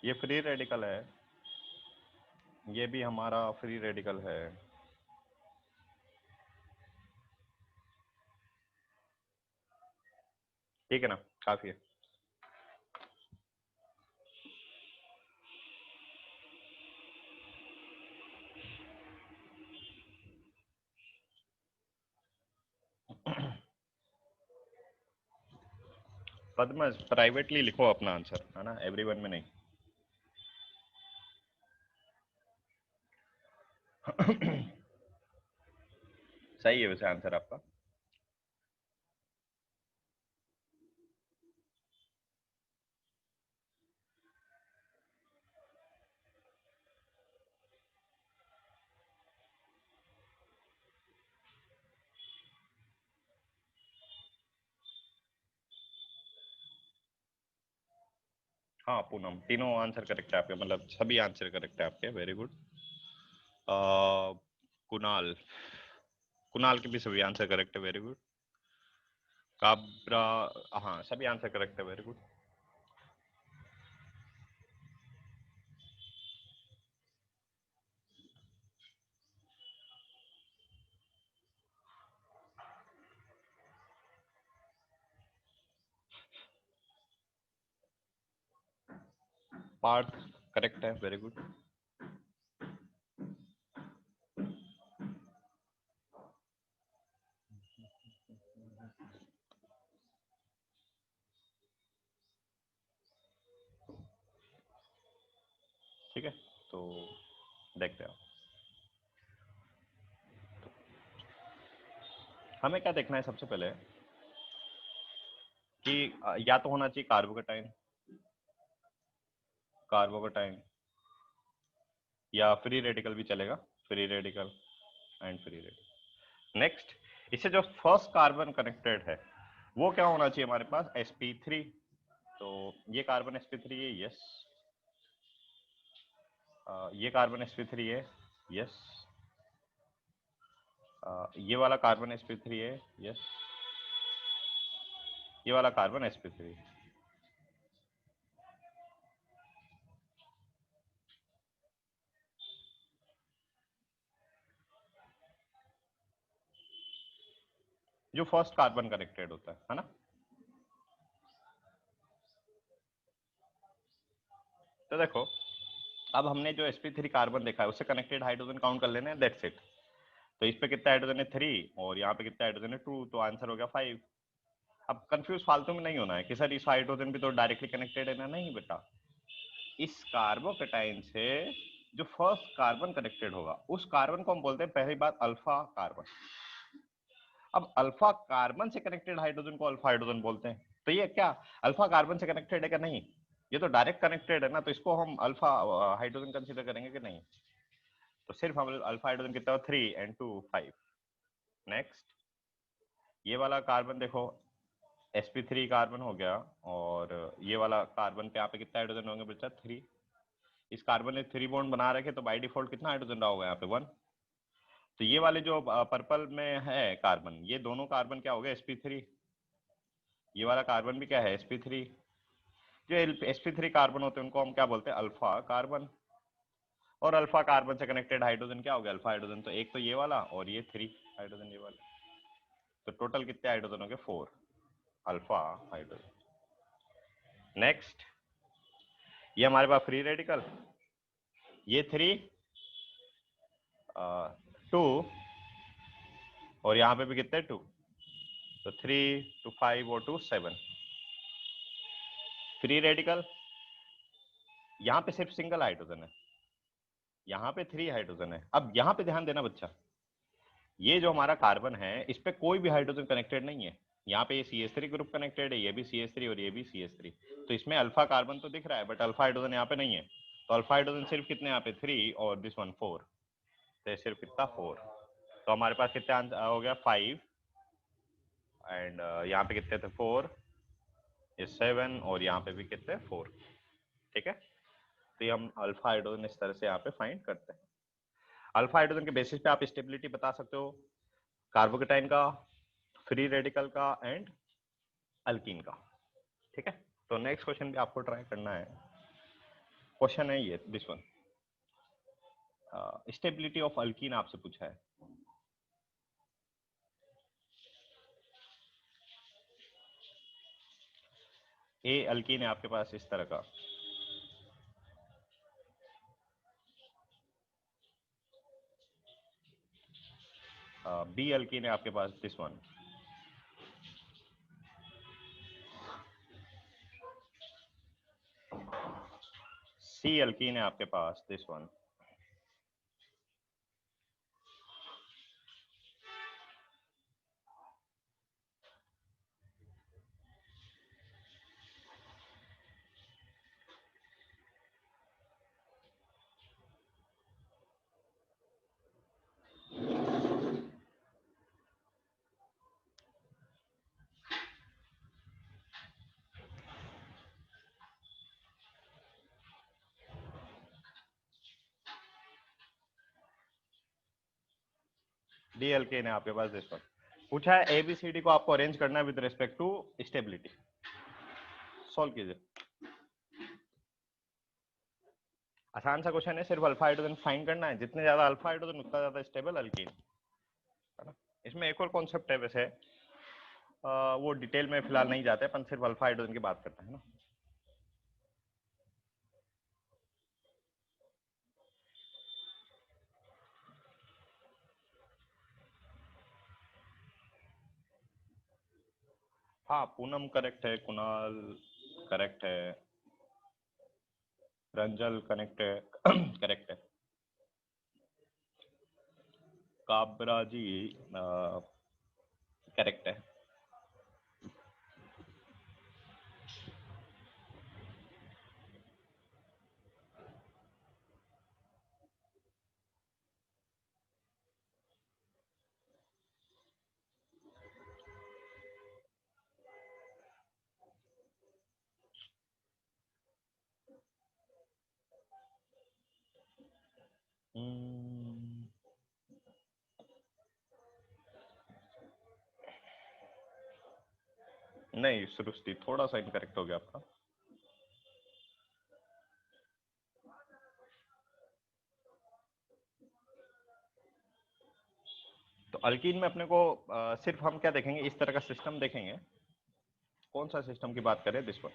ये फ्री रेडिकल है, ये भी हमारा फ्री रेडिकल है। ठीक है ना, काफी है। पद्मज प्राइवेटली लिखो अपना आंसर, है ना, एवरीवन में नहीं। सही है वैसे आंसर आपका। हाँ पूनम, तीनों आंसर करेक्ट है आपके, मतलब सभी आंसर करेक्ट है आपके, वेरी गुड। कुणाल, कुणाल के भी सभी आंसर करेक्ट है, वेरी गुड। काबरा, हाँ सभी आंसर करेक्ट है, वेरी गुड। पार्थ करेक्ट है, वेरी गुड। ठीक है, तो देखते हैं हमें क्या देखना है सबसे पहले कि या तो होना चाहिए कार्बोकेटाइन, कार्बोकेटाइन, या फ्री रेडिकल भी चलेगा, free radical and free radical. Next, इससे जो फर्स्ट कार्बन कनेक्टेड है वो क्या होना चाहिए हमारे पास, sp3। तो ये कार्बन sp3 है, यस। ये कार्बन sp3 है, यस। ये वाला कार्बन sp3 है, यस। ये वाला कार्बन sp3। जो फर्स्ट कार्बन कनेक्टेड होता है ना। तो देखो, अब हमने जो sp3 कार्बन देखा है उससे कनेक्टेड हाइड्रोजन काउंट कर लेने हैं, दैट्स इट। तो इस पे कितना हाइड्रोजन है 3 और यहाँ पे कितना हाइड्रोजन है 2, तो आंसर हो गया 5। अब कंफ्यूज फालतू में नहीं होना है कि सर इस हाइड्रोजन भी तो डायरेक्टली कनेक्टेड है ना, नहीं बेटा। इस कार्बोकेटाइन से जो फर्स्ट कार्बन कनेक्टेड होगा उस कार्बन को हम बोलते हैं पहली बात अल्फा कार्बन। अब अल्फा कार्बन से कनेक्टेड हाइड्रोजन को अल्फा हाइड्रोजन बोलते हैं। तो ये क्या अल्फा कार्बन से कनेक्टेड है क्या, नहीं, ये तो डायरेक्ट कनेक्टेड है ना, तो इसको हम अल्फा हाइड्रोजन कंसीडर करेंगे कि नहीं। तो सिर्फ हम अल्फा हाइड्रोजन कितना 3 and 2 5। नेक्स्ट, ये वाला कार्बन देखो sp3 कार्बन हो गया, और ये वाला कार्बन पे यहाँ पे कितना हाइड्रोजन होंगे बच्चा 3। इस कार्बन ने 3 बॉन्ड बना रखे, तो बाय डिफॉल्ट कितना हाइड्रोजन रहा होगा यहाँ पे 1। तो ये वाले जो पर्पल में है कार्बन, ये दोनों कार्बन क्या हो गए sp3। ये वाला कार्बन भी क्या है sp3। जो sp3 कार्बन होते हैं उनको हम क्या बोलते हैं अल्फा कार्बन। और अल्फा कार्बन से कनेक्टेड हाइड्रोजन क्या हो गया अल्फा हाइड्रोजन। तो एक तो ये वाला और ये 3 हाइड्रोजन, ये वाला। तो टोटल कितने हाइड्रोजन हो गए 4 अल्फा हाइड्रोजन। नेक्स्ट, ये हमारे पास फ्री रेडिकल, ये 3 2 और यहाँ पे भी कितने 2, तो 3 to 5 और 2 7। फ्री रेडिकल यहाँ पे सिर्फ सिंगल हाइड्रोजन है, यहाँ पे 3 हाइड्रोजन है। अब यहाँ पे ध्यान देना बच्चा, ये जो हमारा कार्बन है इस पे कोई भी हाइड्रोजन कनेक्टेड नहीं है। यहाँ पे ये CH3 ग्रुप कनेक्टेड है, ये भी CH3 और ये भी CH3। तो इसमें अल्फा कार्बन तो दिख रहा है बट अल्फा हाइड्रोजन यहाँ पे नहीं है। तो अल्फा हाइड्रोजन सिर्फ कितने यहाँ पे 3 और दिस वन 4। तो सिर्फ कितना 4। तो हमारे पास कितने हो गया 5 एंड यहाँ पे कितने थे 4, ये 7 और यहाँ पे भी कितने 4। ठीक है, तो ये हम अल्फा हाइड्रोजन इस तरह से यहाँ पे फाइंड करते हैं। अल्फा हाइड्रोजन के बेसिस पे आप स्टेबिलिटी बता सकते हो कार्बोकेटाइन का, फ्री रेडिकल का एंड अल्कीन का। ठीक है, तो नेक्स्ट क्वेश्चन भी आपको ट्राई करना है। क्वेश्चन है ये this one, stability of alkyne आपसे पूछा है। ए अल्कीन है आपके पास इस तरह का, बी अल्कीन है आपके पास दिस वन, सी अल्कीन है आपके पास दिस वन, डी अल्कीन है आपके पास दिस वन। पूछा है एबीसीडी को आपको अरेंज करना है with respect to stability. Solve कीजिए, आसान सा क्वेश्चन है, सिर्फ अल्फा हाइड्रोजन फाइंड करना है। जितने ज्यादा अल्फा हाइड्रोजन उतना ज्यादा स्टेबल अल्कीन है ना। इसमें एक और कॉन्सेप्ट है वैसे, वो डिटेल में फिलहाल नहीं जाते, अपन सिर्फ अल्फा हाइड्रोजन की बात करते हैं ना। हाँ, पूनम करेक्ट है, कुणाल करेक्ट है, रंजल कनेक्ट है करेक्ट है, काबरा जी करेक्ट है। नहीं सृष्टि, थोड़ा सा इनकरेक्ट हो गया आपका। तो अल्कीन में अपने को सिर्फ हम क्या देखेंगे, इस तरह का सिस्टम देखेंगे। कौन सा सिस्टम की बात करें, दिस वन।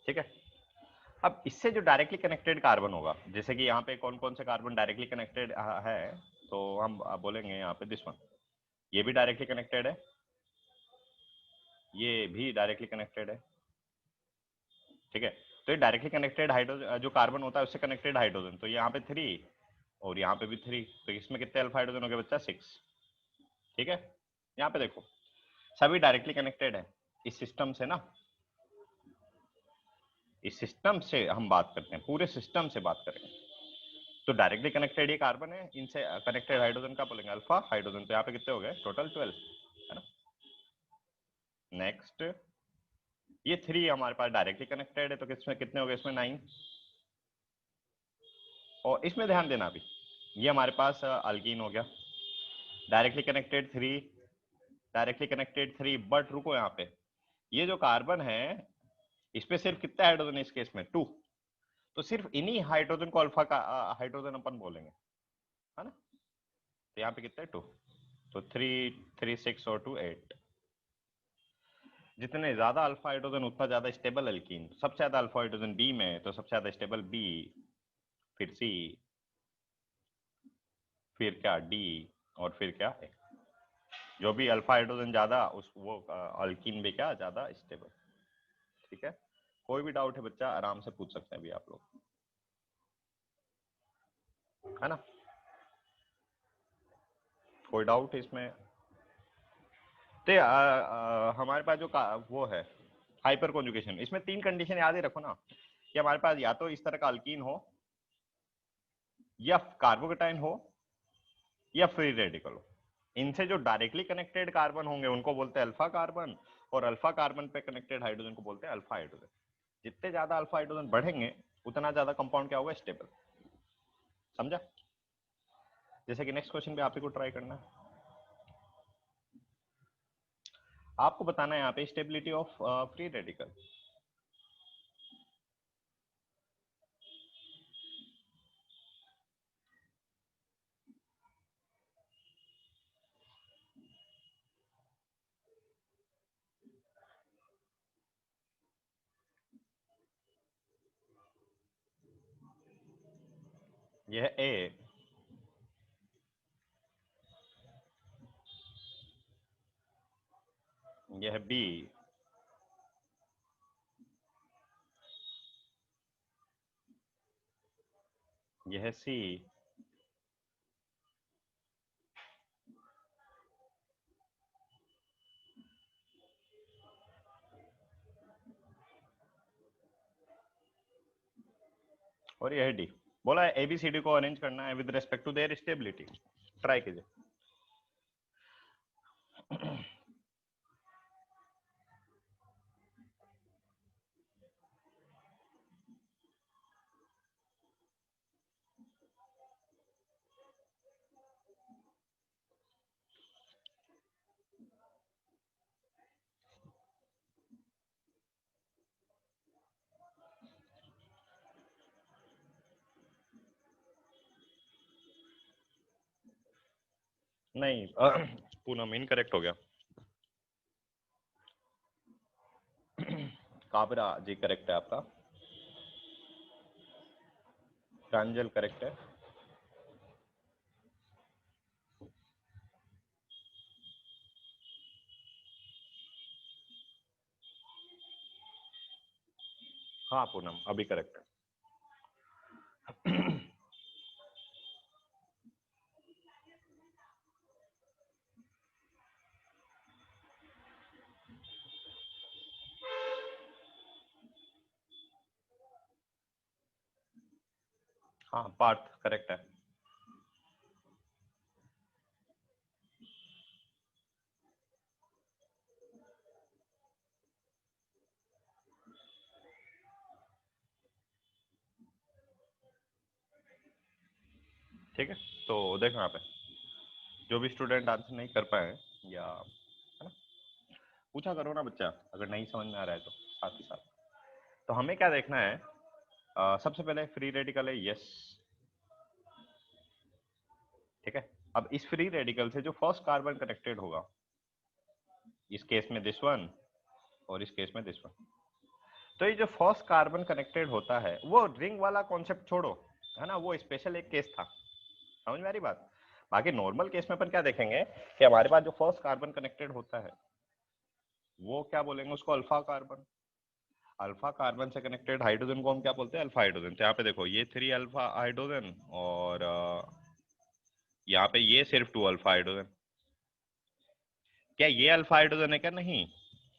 ठीक है। अब इससे जो डायरेक्टली कनेक्टेड कार्बन होगा, जैसे कि यहाँ पे कौन कौन से कार्बन डायरेक्टली कनेक्टेड है, तो हम बोलेंगे यहाँ पे दिस वन। ये भी डायरेक्टली कनेक्टेड है, ये भी डायरेक्टली कनेक्टेड है। ठीक है। तो ये डायरेक्टली कनेक्टेड हाइड्रोजन जो कार्बन होता है उससे कनेक्टेड हाइड्रोजन, तो यहाँ पे 3 और यहाँ पे भी 3, तो इसमें कितने अल्फा हाइड्रोजन हो गए बच्चा, 6। ठीक है। यहाँ पे देखो सभी डायरेक्टली कनेक्टेड है इस सिस्टम से ना, इस सिस्टम से हम बात करते हैं, पूरे सिस्टम से बात करेंगे। तो डायरेक्टली कनेक्टेड ये कार्बन है, इनसे कनेक्टेड हाइड्रोजन का बोलेंगे अल्फा हाइड्रोजन। तो यहाँ पे कितने हो गए टोटल, 12 है ना। नेक्स्ट ये 3 हमारे पास डायरेक्टली कनेक्टेड है, तो किसमें कितने हो गए, इसमें 9। और इसमें ध्यान देना अभी, ये हमारे पास अल्कीन हो गया, directly connected 3, directly connected 3, but रुको यहाँ पे, ये जो कार्बन है इस पे सिर्फ कितने हाइड्रोजन है इस केस में, 2। तो सिर्फ इन्हीं हाइड्रोजन को अल्फा का हाइड्रोजन अपन बोलेंगे, है ना। तो यहाँ पे कितने 2, तो 3 3 6 और 2 8। जितने ज्यादा अल्फा हाइड्रोजन उतना ज्यादा स्टेबल अल्कीन। सबसे ज्यादा अल्फा हाइड्रोजन बी में है, तो सबसे ज्यादा स्टेबल बी, फिर सी, फिर क्या डी, और फिर क्या है। जो भी अल्फा हाइड्रोजन ज्यादा उस वो अल्कीन भी क्या ज्यादा स्टेबल। ठीक है। कोई भी डाउट है बच्चा आराम से पूछ सकते हैं अभी आप लोग, है ना। कोई डाउट है इसमें। तो हमारे पास जो वो है हाइपर कॉन्जुगेशन, इसमें 3 कंडीशन याद ही रखो ना, कि हमारे पास या तो इस तरह का अल्कीन हो, या कार्बोकेटाइन हो, या फ्री रेडिकल हो। इनसे जो डायरेक्टली कनेक्टेड कार्बन होंगे उनको बोलते हैं अल्फा कार्बन, और अल्फा कार्बन पे कनेक्टेड हाइड्रोजन को बोलते हैं अल्फा हाइड्रोजन। जितने ज्यादा अल्फा हाइड्रोजन बढ़ेंगे उतना ज्यादा कंपाउंड क्या होगा, स्टेबल। समझा। जैसे कि नेक्स्ट क्वेश्चन भी आप ही को ट्राई करना है, आपको बताना है यहाँ पे स्टेबिलिटी ऑफ फ्री रेडिकल। यह ए, यह बी, यह सी, और यह डी। बोला है एबीसीडी को अरेंज करना है with respect to their stability. Try कीजिए। नहीं पूनम इनकरेक्ट हो गया। काबरा जी करेक्ट है आपका, प्रांजल करेक्ट है, हाँ पूनम अभी करेक्ट है। हाँ पार्थ करेक्ट है। ठीक है, तो देखो यहाँ पे जो भी स्टूडेंट आंसर नहीं कर पाए या है ना, पूछा करो ना बच्चा, अगर नहीं समझ में आ रहा है तो साथ ही साथ। तो हमें क्या देखना है, सबसे पहले फ्री रेडिकल है, यस। ठीक है, अब इस फ्री रेडिकल से जो फर्स्ट कार्बन कनेक्टेड होगा, इस केस में दिस वन और इस केस में दिस वन, तो ये जो फर्स्ट कार्बन कनेक्टेड होता है वो रिंग वाला कॉन्सेप्ट छोड़ो, है ना, वो स्पेशल एक केस था, समझ में आ रही बात। बाकी नॉर्मल केस में अपन क्या देखेंगे कि हमारे पास जो फर्स्ट कार्बन कनेक्टेड होता है वो क्या बोलेंगे उसको, अल्फा कार्बन। अल्फा कार्बन से कनेक्टेड हाइड्रोजन को हम क्या बोलते हैं, अल्फा हाइड्रोजन। तो यहाँ पे देखो ये 3 अल्फा हाइड्रोजन और यहाँ पे ये सिर्फ 2 अल्फा हाइड्रोजन। क्या ये अल्फा हाइड्रोजन है क्या, नहीं,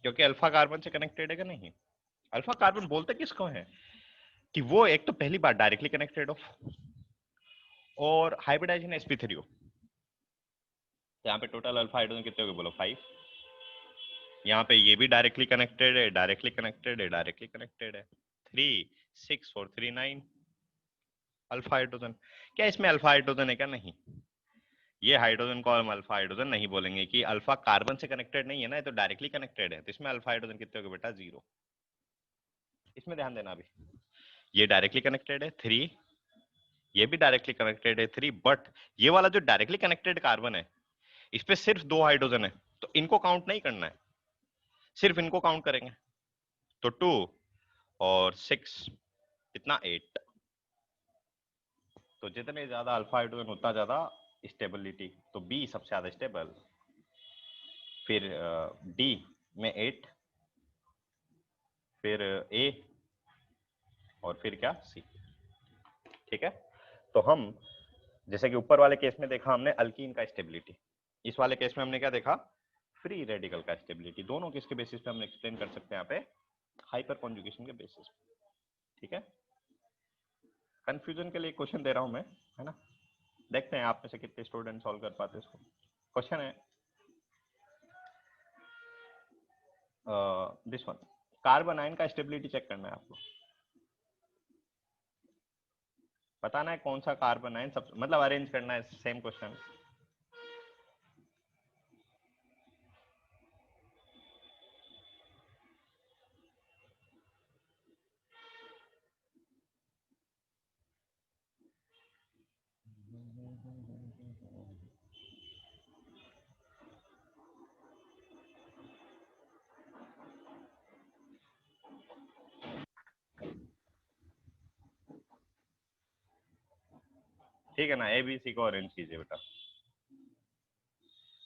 क्योंकि अल्फा कार्बन से कनेक्टेड है क्या, नहीं। अल्फा कार्बन बोलते किसको है कि वो एक तो पहली बार डायरेक्टली कनेक्टेड हो और हाइब्रिडाइजेशन sp3 हो। यहाँ पे टोटल अल्फा हाइड्रोजन कितने हो गए बोलो, 5। यहाँ पे ये भी डायरेक्टली कनेक्टेड है, डायरेक्टली कनेक्टेड है, डायरेक्टली कनेक्टेड है, 3 6 और 3 9 अल्फा हाइड्रोजन। क्या इसमें अल्फा हाइड्रोजन है क्या, नहीं। ये हाइड्रोजन को हम अल्फा हाइड्रोजन नहीं बोलेंगे कि अल्फा कार्बन से कनेक्टेड नहीं है ना, ये तो डायरेक्टली कनेक्टेड है, तो इसमें अल्फा हाइड्रोजन कितने हो गए बेटा, 0। इसमें ध्यान देना अभी, ये डायरेक्टली कनेक्टेड है 3, ये भी डायरेक्टली कनेक्टेड है 3, बट ये वाला जो डायरेक्टली कनेक्टेड कार्बन है इस पे सिर्फ 2 हाइड्रोजन है, तो इनको काउंट नहीं करना है, सिर्फ इनको काउंट करेंगे। तो 2 और 6 कितना, 8। तो जितने ज्यादा अल्फा हाइड्रोजन उतना ज्यादा स्टेबिलिटी, तो बी सबसे ज्यादा स्टेबल, फिर डी में 8, फिर ए और फिर क्या, सी। ठीक है, तो हम जैसे कि ऊपर वाले केस में देखा हमने अल्कीन का स्टेबिलिटी, इस वाले केस में हमने क्या देखा, फ्री रेडिकल का स्टेबिलिटी। दोनों किसके बेसिस पे हम एक्सप्लेन कर सकते हैं यहाँ पे, हाइपर कॉन्जुगेशन के बेसिस पे। ठीक है, कंफ्यूजन के लिए क्वेश्चन दे रहा हूं मैं, है ना, देखते हैं आप में से कितने स्टूडेंट सॉल्व कर पाते इसको। क्वेश्चन है दिस वन, कार्बन आयन का स्टेबिलिटी चेक करना है आपको, बताना है कौन सा कार्बन आयन सब, मतलब अरेंज करना है, सेम क्वेश्चन। ठीक है ना, ए बी सी को अरेंज कीजिए बेटा।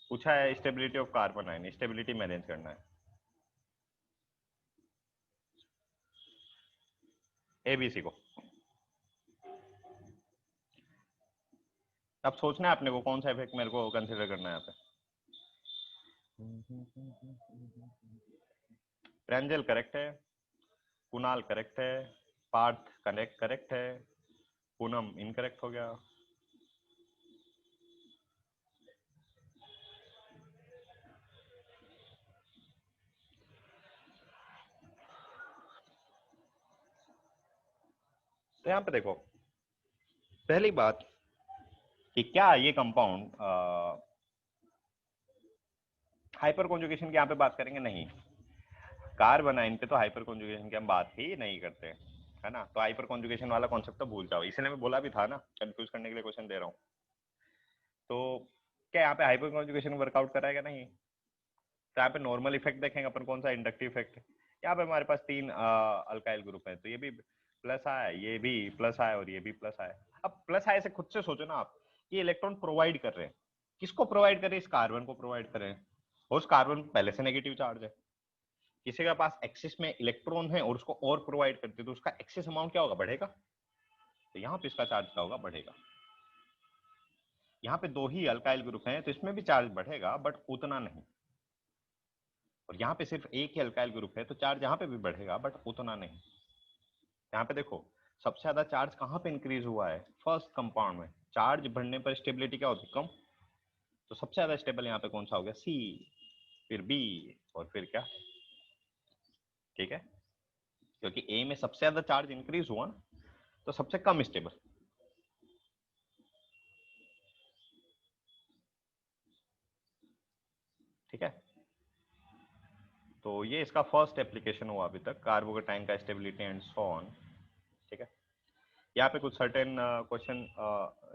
पूछा है stability of carbon ion, stability में अरेंज करना है ए बी सी को। अब सोचना है अपने को कौन सा इफेक्ट मेरे को कंसिडर करना है यहाँ पे। प्रेंजल करेक्ट है, कुणाल करेक्ट है, पार्थ करेक्ट करेक्ट है, पूनम इनकरेक्ट हो गया। तो यहाँ पे देखो, पहली बात कि क्या ये कंपाउंड हाइपर कॉन्जुगेशन की यहाँ पे बात करेंगे, नहीं। कार्बन आयन पे तो हाइपर कॉन्जुगेशन की हम बात ही नहीं करते, है ना, तो हाइपर कॉन्जुगेशन वाला कॉन्सेप्ट तो भूल जाओ, इसलिए मैं बोला भी था ना, कंफ्यूज करने के लिए क्वेश्चन दे रहा हूँ। तो क्या यहाँ पे हाइपर कॉन्जुगेशन वर्कआउट कराएगा, नहीं। तो यहाँ पे नॉर्मल इफेक्ट देखेंगे अपन, कौन सा इंडक्टिव इफेक्ट है। यहाँ पे हमारे पास 3 अल्काइल ग्रुप है, तो ये भी प्लस आया, ये भी प्लस आया और ये भी प्लस आया। अब प्लस आया से खुद से सोचो ना आप, ये इलेक्ट्रॉन प्रोवाइड कर रहे हैं, किसको प्रोवाइड कर रहे हैं, इस कार्बन को प्रोवाइड कर रहे हैं, और उस कार्बन पहले से नेगेटिव चार्ज है, किसी के पास एक्सिस में इलेक्ट्रॉन है और उसको और प्रोवाइड करते तो उसका एक्सिस अमाउंट क्या होगा, बढ़ेगा। तो यहाँ पे इसका चार्ज क्या होगा, बढ़ेगा। यहाँ पे दो ही अल्काइल ग्रुप हैं तो इसमें भी चार्ज बढ़ेगा बट उतना नहीं। और यहाँ पे सिर्फ एक ही अल्काइल ग्रुप है तो चार्ज यहाँ पे भी बढ़ेगा बट उतना नहीं। यहाँ पे देखो सबसे ज्यादा चार्ज कहाँ पे इंक्रीज हुआ है, फर्स्ट कंपाउंड में। चार्ज बढ़ने पर स्टेबिलिटी क्या होती है, कम। तो सबसे ज्यादा स्टेबल यहाँ पे कौन सा हो गया, सी, फिर बी और फिर क्या, ठीक है। क्योंकि ए में सबसे ज्यादा चार्ज इंक्रीज हुआ ना, तो सबसे कम स्टेबल। ठीक है, तो ये इसका फर्स्ट एप्लीकेशन हुआ अभी तक, कार्बोकेटाइन का स्टेबिलिटी एंड सो ऑन। ठीक है, यहाँ पे कुछ सर्टेन क्वेश्चन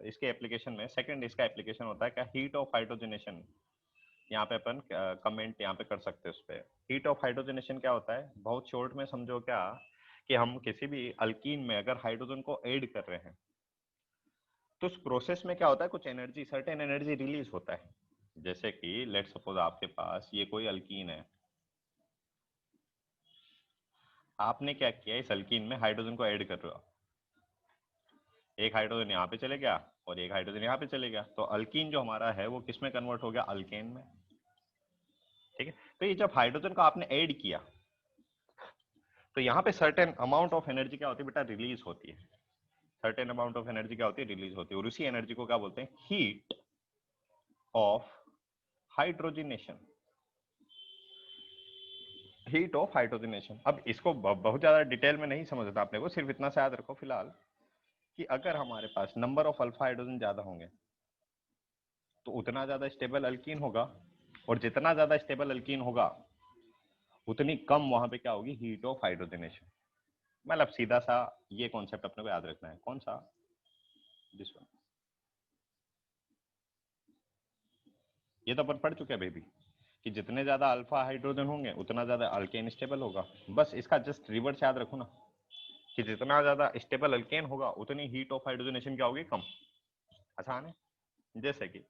इसके एप्लीकेशन में। सेकंड इसका एप्लीकेशन होता है क्या, हीट ऑफ हाइड्रोजनेशन। यहाँ पे अपन कमेंट यहाँ पे कर सकते हैं उस पर। हीट ऑफ हाइड्रोजनेशन क्या होता है, बहुत शॉर्ट में समझो क्या, कि हम किसी भी अल्कीन में अगर हाइड्रोजन को ऐड कर रहे हैं तो उस प्रोसेस में क्या होता है, कुछ एनर्जी, सर्टेन एनर्जी रिलीज होता है। जैसे कि लेट सपोज आपके पास ये कोई अल्कीन है, आपने क्या किया, इस अल्कीन में हाइड्रोजन को ऐड कर रहे हो। एक हाइड्रोजन यहाँ पे चले गया और एक हाइड्रोजन यहाँ पे चले गया, तो अल्कीन जो हमारा है वो किस में कन्वर्ट हो गया, अल्केन में। ठीक है, तो ये जब हाइड्रोजन को आपने ऐड किया तो यहाँ पे सर्टेन अमाउंट ऑफ एनर्जी क्या होती है बेटा, रिलीज होती है। सर्टेन अमाउंट ऑफ एनर्जी क्या होती है, रिलीज होती है। और उसी एनर्जी को क्या बोलते हैं, heat of hydrogenation. Heat of hydrogenation. अब इसको बहुत ज्यादा डिटेल में नहीं समझना आपने को, सिर्फ इतना सा याद रखो फिलहाल कि अगर हमारे पास नंबर ऑफ अल्फा हाइड्रोजन ज्यादा होंगे तो उतना ज्यादा स्टेबल अल्कीन होगा, और जितना ज्यादा स्टेबल अल्कीन होगा उतनी कम वहां पे क्या होगी, हीट ऑफ हाइड्रोजनेशन। मतलब सीधा सा ये कॉन्सेप्ट अपने को याद रखना है। कौन सा, दिस वन। ये तो अपन पढ़ चुके हैं बेबी कि जितने ज्यादा अल्फा हाइड्रोजन होंगे उतना ज्यादा अल्केन स्टेबल होगा। बस इसका जस्ट रिवर्स याद रखो ना, कि जितना ज्यादा स्टेबल अल्केन होगा उतनी हीट ऑफ हाइड्रोजनेशन क्या होगी, कम। आसान है। जैसे कि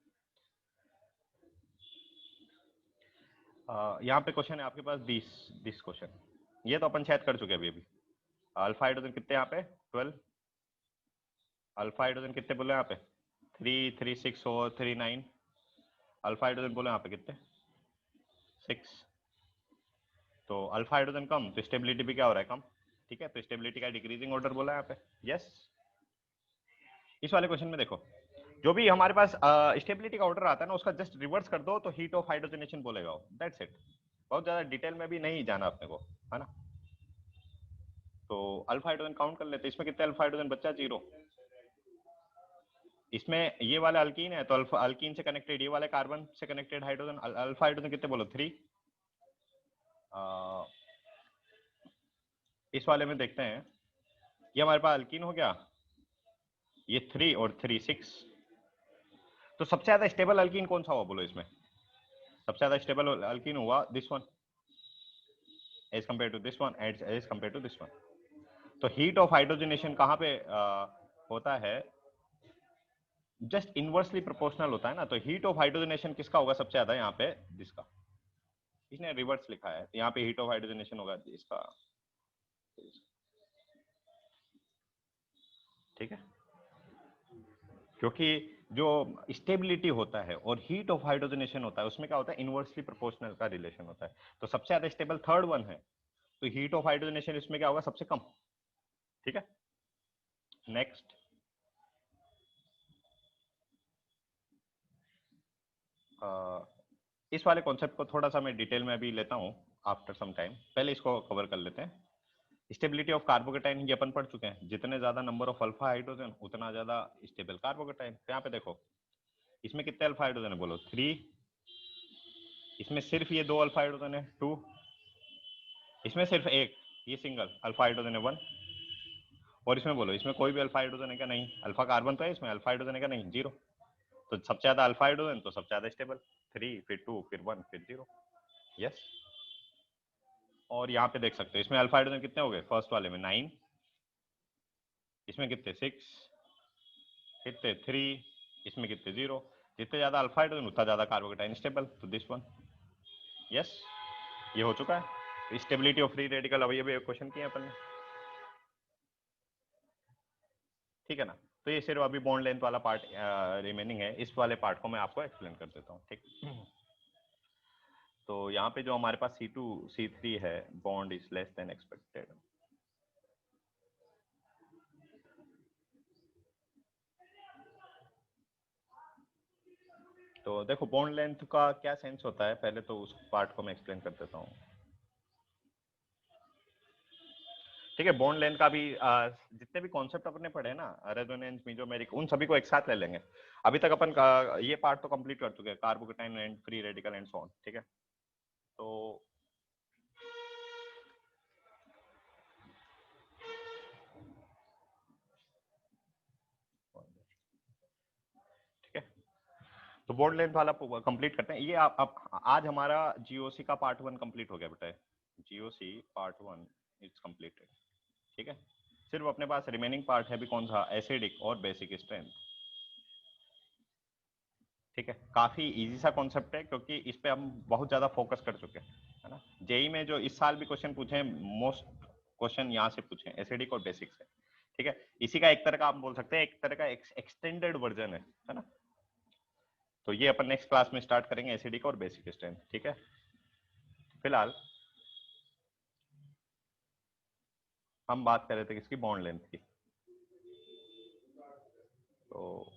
यहाँ पे क्वेश्चन है आपके पास, दिस क्वेश्चन, ये तो अपन शायद कर चुके हैं अभी अभी। अल्फा हाइड्रोजन कितने यहाँ पे, 12। अल्फा हाइड्रोजन कितने बोले यहाँ पे, 3, 3, 6 और 3, 9। अल्फा हाइड्रोजन बोले यहाँ पे कितने, 6। तो अल्फा हाइड्रोजन कम तो स्टेबिलिटी भी क्या हो रहा है, कम। ठीक है, तो स्टेबिलिटी का डिक्रीजिंग ऑर्डर बोला है यहाँ पे, यस। इस वाले क्वेश्चन में देखो, जो भी हमारे पास स्टेबिलिटी का ऑर्डर आता है ना, उसका जस्ट रिवर्स कर दो तो हीट ऑफ हाइड्रोजनेशन बोलेगा, दैट्स इट। बहुत ज्यादा डिटेल में भी नहीं जाना अपने को, है ना। तो अल्फा हाइड्रोजन काउंट कर लेते हैं, इसमें कितने अल्फा हाइड्रोजन बच्चा, 0। इसमें ये वाला अल्कीन है तो अल्फा अल्कीन से कनेक्टेड, ये वाले कार्बन से कनेक्टेड हाइड्रोजन, अल्फा हाइड्रोजन कितने बोलो, 3। इस वाले में देखते हैं, ये हमारे पास अल्कीन हो गया, ये 3 और 3, 6। तो सबसे ज्यादा स्टेबल अल्कीन कौन सा हुआ बोलो इसमें, सबसे ज्यादा स्टेबल अल्कीन हुआ this one as compare to this one as compare to this one. तो हीट ऑफ हाइड्रोजनेशन कहाँ पे होता है, जस्ट इनवर्सली प्रोपोर्शनल होता है ना। तो हीट ऑफ हाइड्रोजनेशन किसका होगा सबसे ज्यादा, यहाँ पे जिसका, इसने रिवर्स लिखा है, यहाँ पे हीट ऑफ हाइड्रोजनेशन होगा इसका। ठीक है, क्योंकि जो स्टेबिलिटी होता है और हीट ऑफ हाइड्रोजनेशन होता है उसमें क्या होता है, इनवर्सली प्रोपोर्शनल का रिलेशन होता है। तो सबसे ज्यादा स्टेबल थर्ड वन है, तो हीट ऑफ हाइड्रोजनेशन इसमें क्या होगा, सबसे कम। ठीक है, नेक्स्ट। इस वाले कॉन्सेप्ट को थोड़ा सा मैं डिटेल में अभी लेता हूँ आफ्टर सम टाइम, पहले इसको कवर कर लेते हैं। स्टेबिलिटी ऑफ कार्बोकेटाइन ये अपन पढ़ चुके हैं, जितने ज्यादा नंबर ऑफ अल्फा हाइड्रोजन उतना ज्यादा स्टेबल कार्बोकेटाइन। तो यहाँ पे देखो, इसमें कितने अल्फा हाइड्रोजन है बोलो, 3। इसमें सिर्फ ये 2 अल्फा हाइड्रोजन है, 2। इसमें सिर्फ एक, ये सिंगल अल्फा हाइड्रोजन है, 1। और इसमें बोलो, इसमें कोई भी अल्फा हाइड्रोजन है क्या, नहीं। अल्फा कार्बन तो है इसमें, अल्फा हाइड्रोजन है क्या, नहीं, 0। तो सबसे ज्यादा अल्फा हाइड्रोजन तो सबसे ज्यादा स्टेबल, 3 फिर 2 फिर 1 फिर 0, यस। और यहाँ पे देख सकते हो इसमें अल्फा हाइड्रोजन कितने हो गए, फर्स्ट वाले में 9, इसमें कितने 6, कितने 3, इसमें कितने 0। जितने ज्यादा अल्फा हाइड्रोजन उतना ज्यादा कार्बोकेटाइन स्टेबल, तो दिस वन, यस। ये हो चुका है। स्टेबिलिटी ऑफ फ्री रेडिकल अभी अभी क्वेश्चन किए अपन ने, ठीक है ना। तो ये सिर्फ अभी बॉन्ड लेंथ वाला पार्ट रिमेनिंग है, इस वाले पार्ट को मैं आपको एक्सप्लेन कर देता हूँ, ठीक। तो यहाँ पे जो हमारे पास C2 C3 है, bond is less than expected. तो देखो बॉन्ड लेंथ का क्या सेंस होता है, पहले तो उस पार्ट को मैं एक्सप्लेन कर देता हूँ, ठीक है। बॉन्ड लेंथ का भी जितने भी कॉन्सेप्ट अपने पढ़े ना, रेजोनेंस, मेसोमेरिक, उन सभी को एक साथ ले लेंगे। अभी तक अपन ये पार्ट तो कंप्लीट कर चुके हैं, carbocation and free radical and so on, ठीक है। तो ठीक है, तो बॉन्ड लेंथ वाला कंप्लीट करते हैं। ये आज हमारा जीओसी का पार्ट 1 कंप्लीट हो गया बेटा, जीओसी पार्ट 1 इज कंप्लीटेड, ठीक है। सिर्फ अपने पास रिमेनिंग पार्ट है भी कौन सा, एसिडिक और बेसिक स्ट्रेंथ, ठीक है। काफी इजी सा कॉन्सेप्ट है, क्योंकि इस पे हम बहुत ज्यादा फोकस कर चुके हैं, है ना। जेई में जो इस साल भी क्वेश्चन पूछे हैं, मोस्ट क्वेश्चन यहाँ से पूछे हैं, एसिडिक और बेसिक से, ठीक है। इसी का एक तरह का आप बोल सकते हैं, एक तरह का एक्सटेंडेड वर्जन है ना। तो ये अपन नेक्स्ट क्लास में स्टार्ट करेंगे, एसिडिक और बेसिक स्ट्रेंथ, ठीक है। फिलहाल हम बात कर रहे थे किसकी, बॉन्ड लेंथ की। तो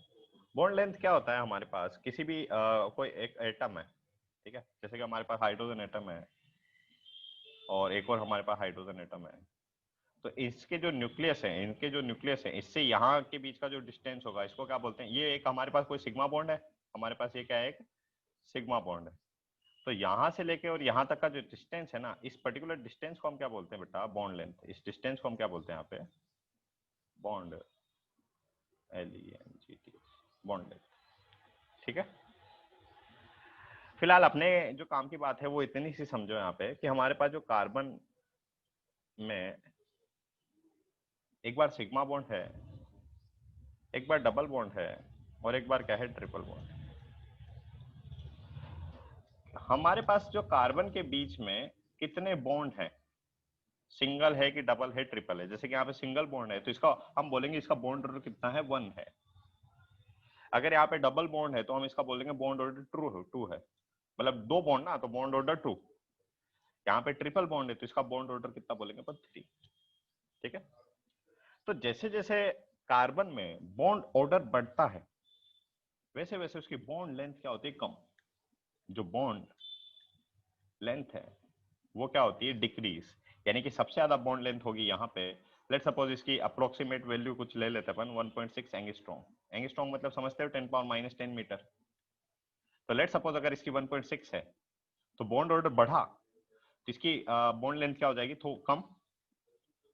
बॉन्ड लेंथ क्या होता है, हमारे पास किसी भी कोई एक एटम है, ठीक है। जैसे कि हमारे पास हाइड्रोजन एटम है और एक और हमारे पास हाइड्रोजन एटम है। तो इसके जो न्यूक्लियस है, इनके जो न्यूक्लियस है, इससे यहाँ के बीच का जो डिस्टेंस होगा, इसको क्या बोलते हैं, ये एक हमारे पास कोई सिग्मा बॉन्ड है, हमारे पास ये क्या है, एक सिग्मा बॉन्ड है। तो यहाँ से लेके और यहाँ तक का जो डिस्टेंस है ना, इस पर्टिकुलर डिस्टेंस को हम क्या बोलते हैं बेटा, बॉन्ड लेंथ। इस डिस्टेंस को हम क्या बोलते हैं यहाँ पे, बॉन्ड, LENGT, बॉन्ड लेंथ, ठीक है। फिलहाल अपने जो काम की बात है वो इतनी सी समझो यहाँ पे, कि हमारे पास जो कार्बन में एक बार सिग्मा बॉन्ड है, एक बार डबल बॉन्ड है, और एक बार क्या है, ट्रिपल बॉन्ड। हमारे पास जो कार्बन के बीच में कितने बॉन्ड हैं, सिंगल है कि डबल है, ट्रिपल है। जैसे कि यहाँ पे सिंगल बॉन्ड है, तो इसका हम बोलेंगे इसका बॉन्ड ऑर्डर कितना है, 1 है। अगर यहाँ पे डबल बॉन्ड है तो हम इसका बोलेंगे बॉन्ड ऑर्डर 2 है, मतलब 2 बॉन्ड ना, तो बॉन्ड ऑर्डर 2। यहाँ पे ट्रिपल बॉन्ड है तो इसका बॉन्ड ऑर्डर कितना बोलेंगे, 3, ठीक है। तो जैसे जैसे कार्बन में बॉन्ड ऑर्डर बढ़ता है, वैसे वैसे उसकी बॉन्ड लेंथ क्या होती है, कम। जो बॉन्ड लेंथ है वो क्या होती है, डिक्रीज। यानी कि सबसे ज्यादा बॉन्ड लेंथ होगी यहाँ पे, लेट सपोज इसकी अप्रोक्सीमेट वैल्यू कुछ ले लेते अपन, 1.6 एंगस्ट्रॉम। एंगस्ट्रॉम मतलब समझते हो, 10⁻⁻10 मीटर। तो लेट सपोज अगर इसकी 1.6 है, तो बॉन्ड ऑर्डर बढ़ा तो इसकी बॉन्ड लेंथ क्या हो जाएगी, तो कम,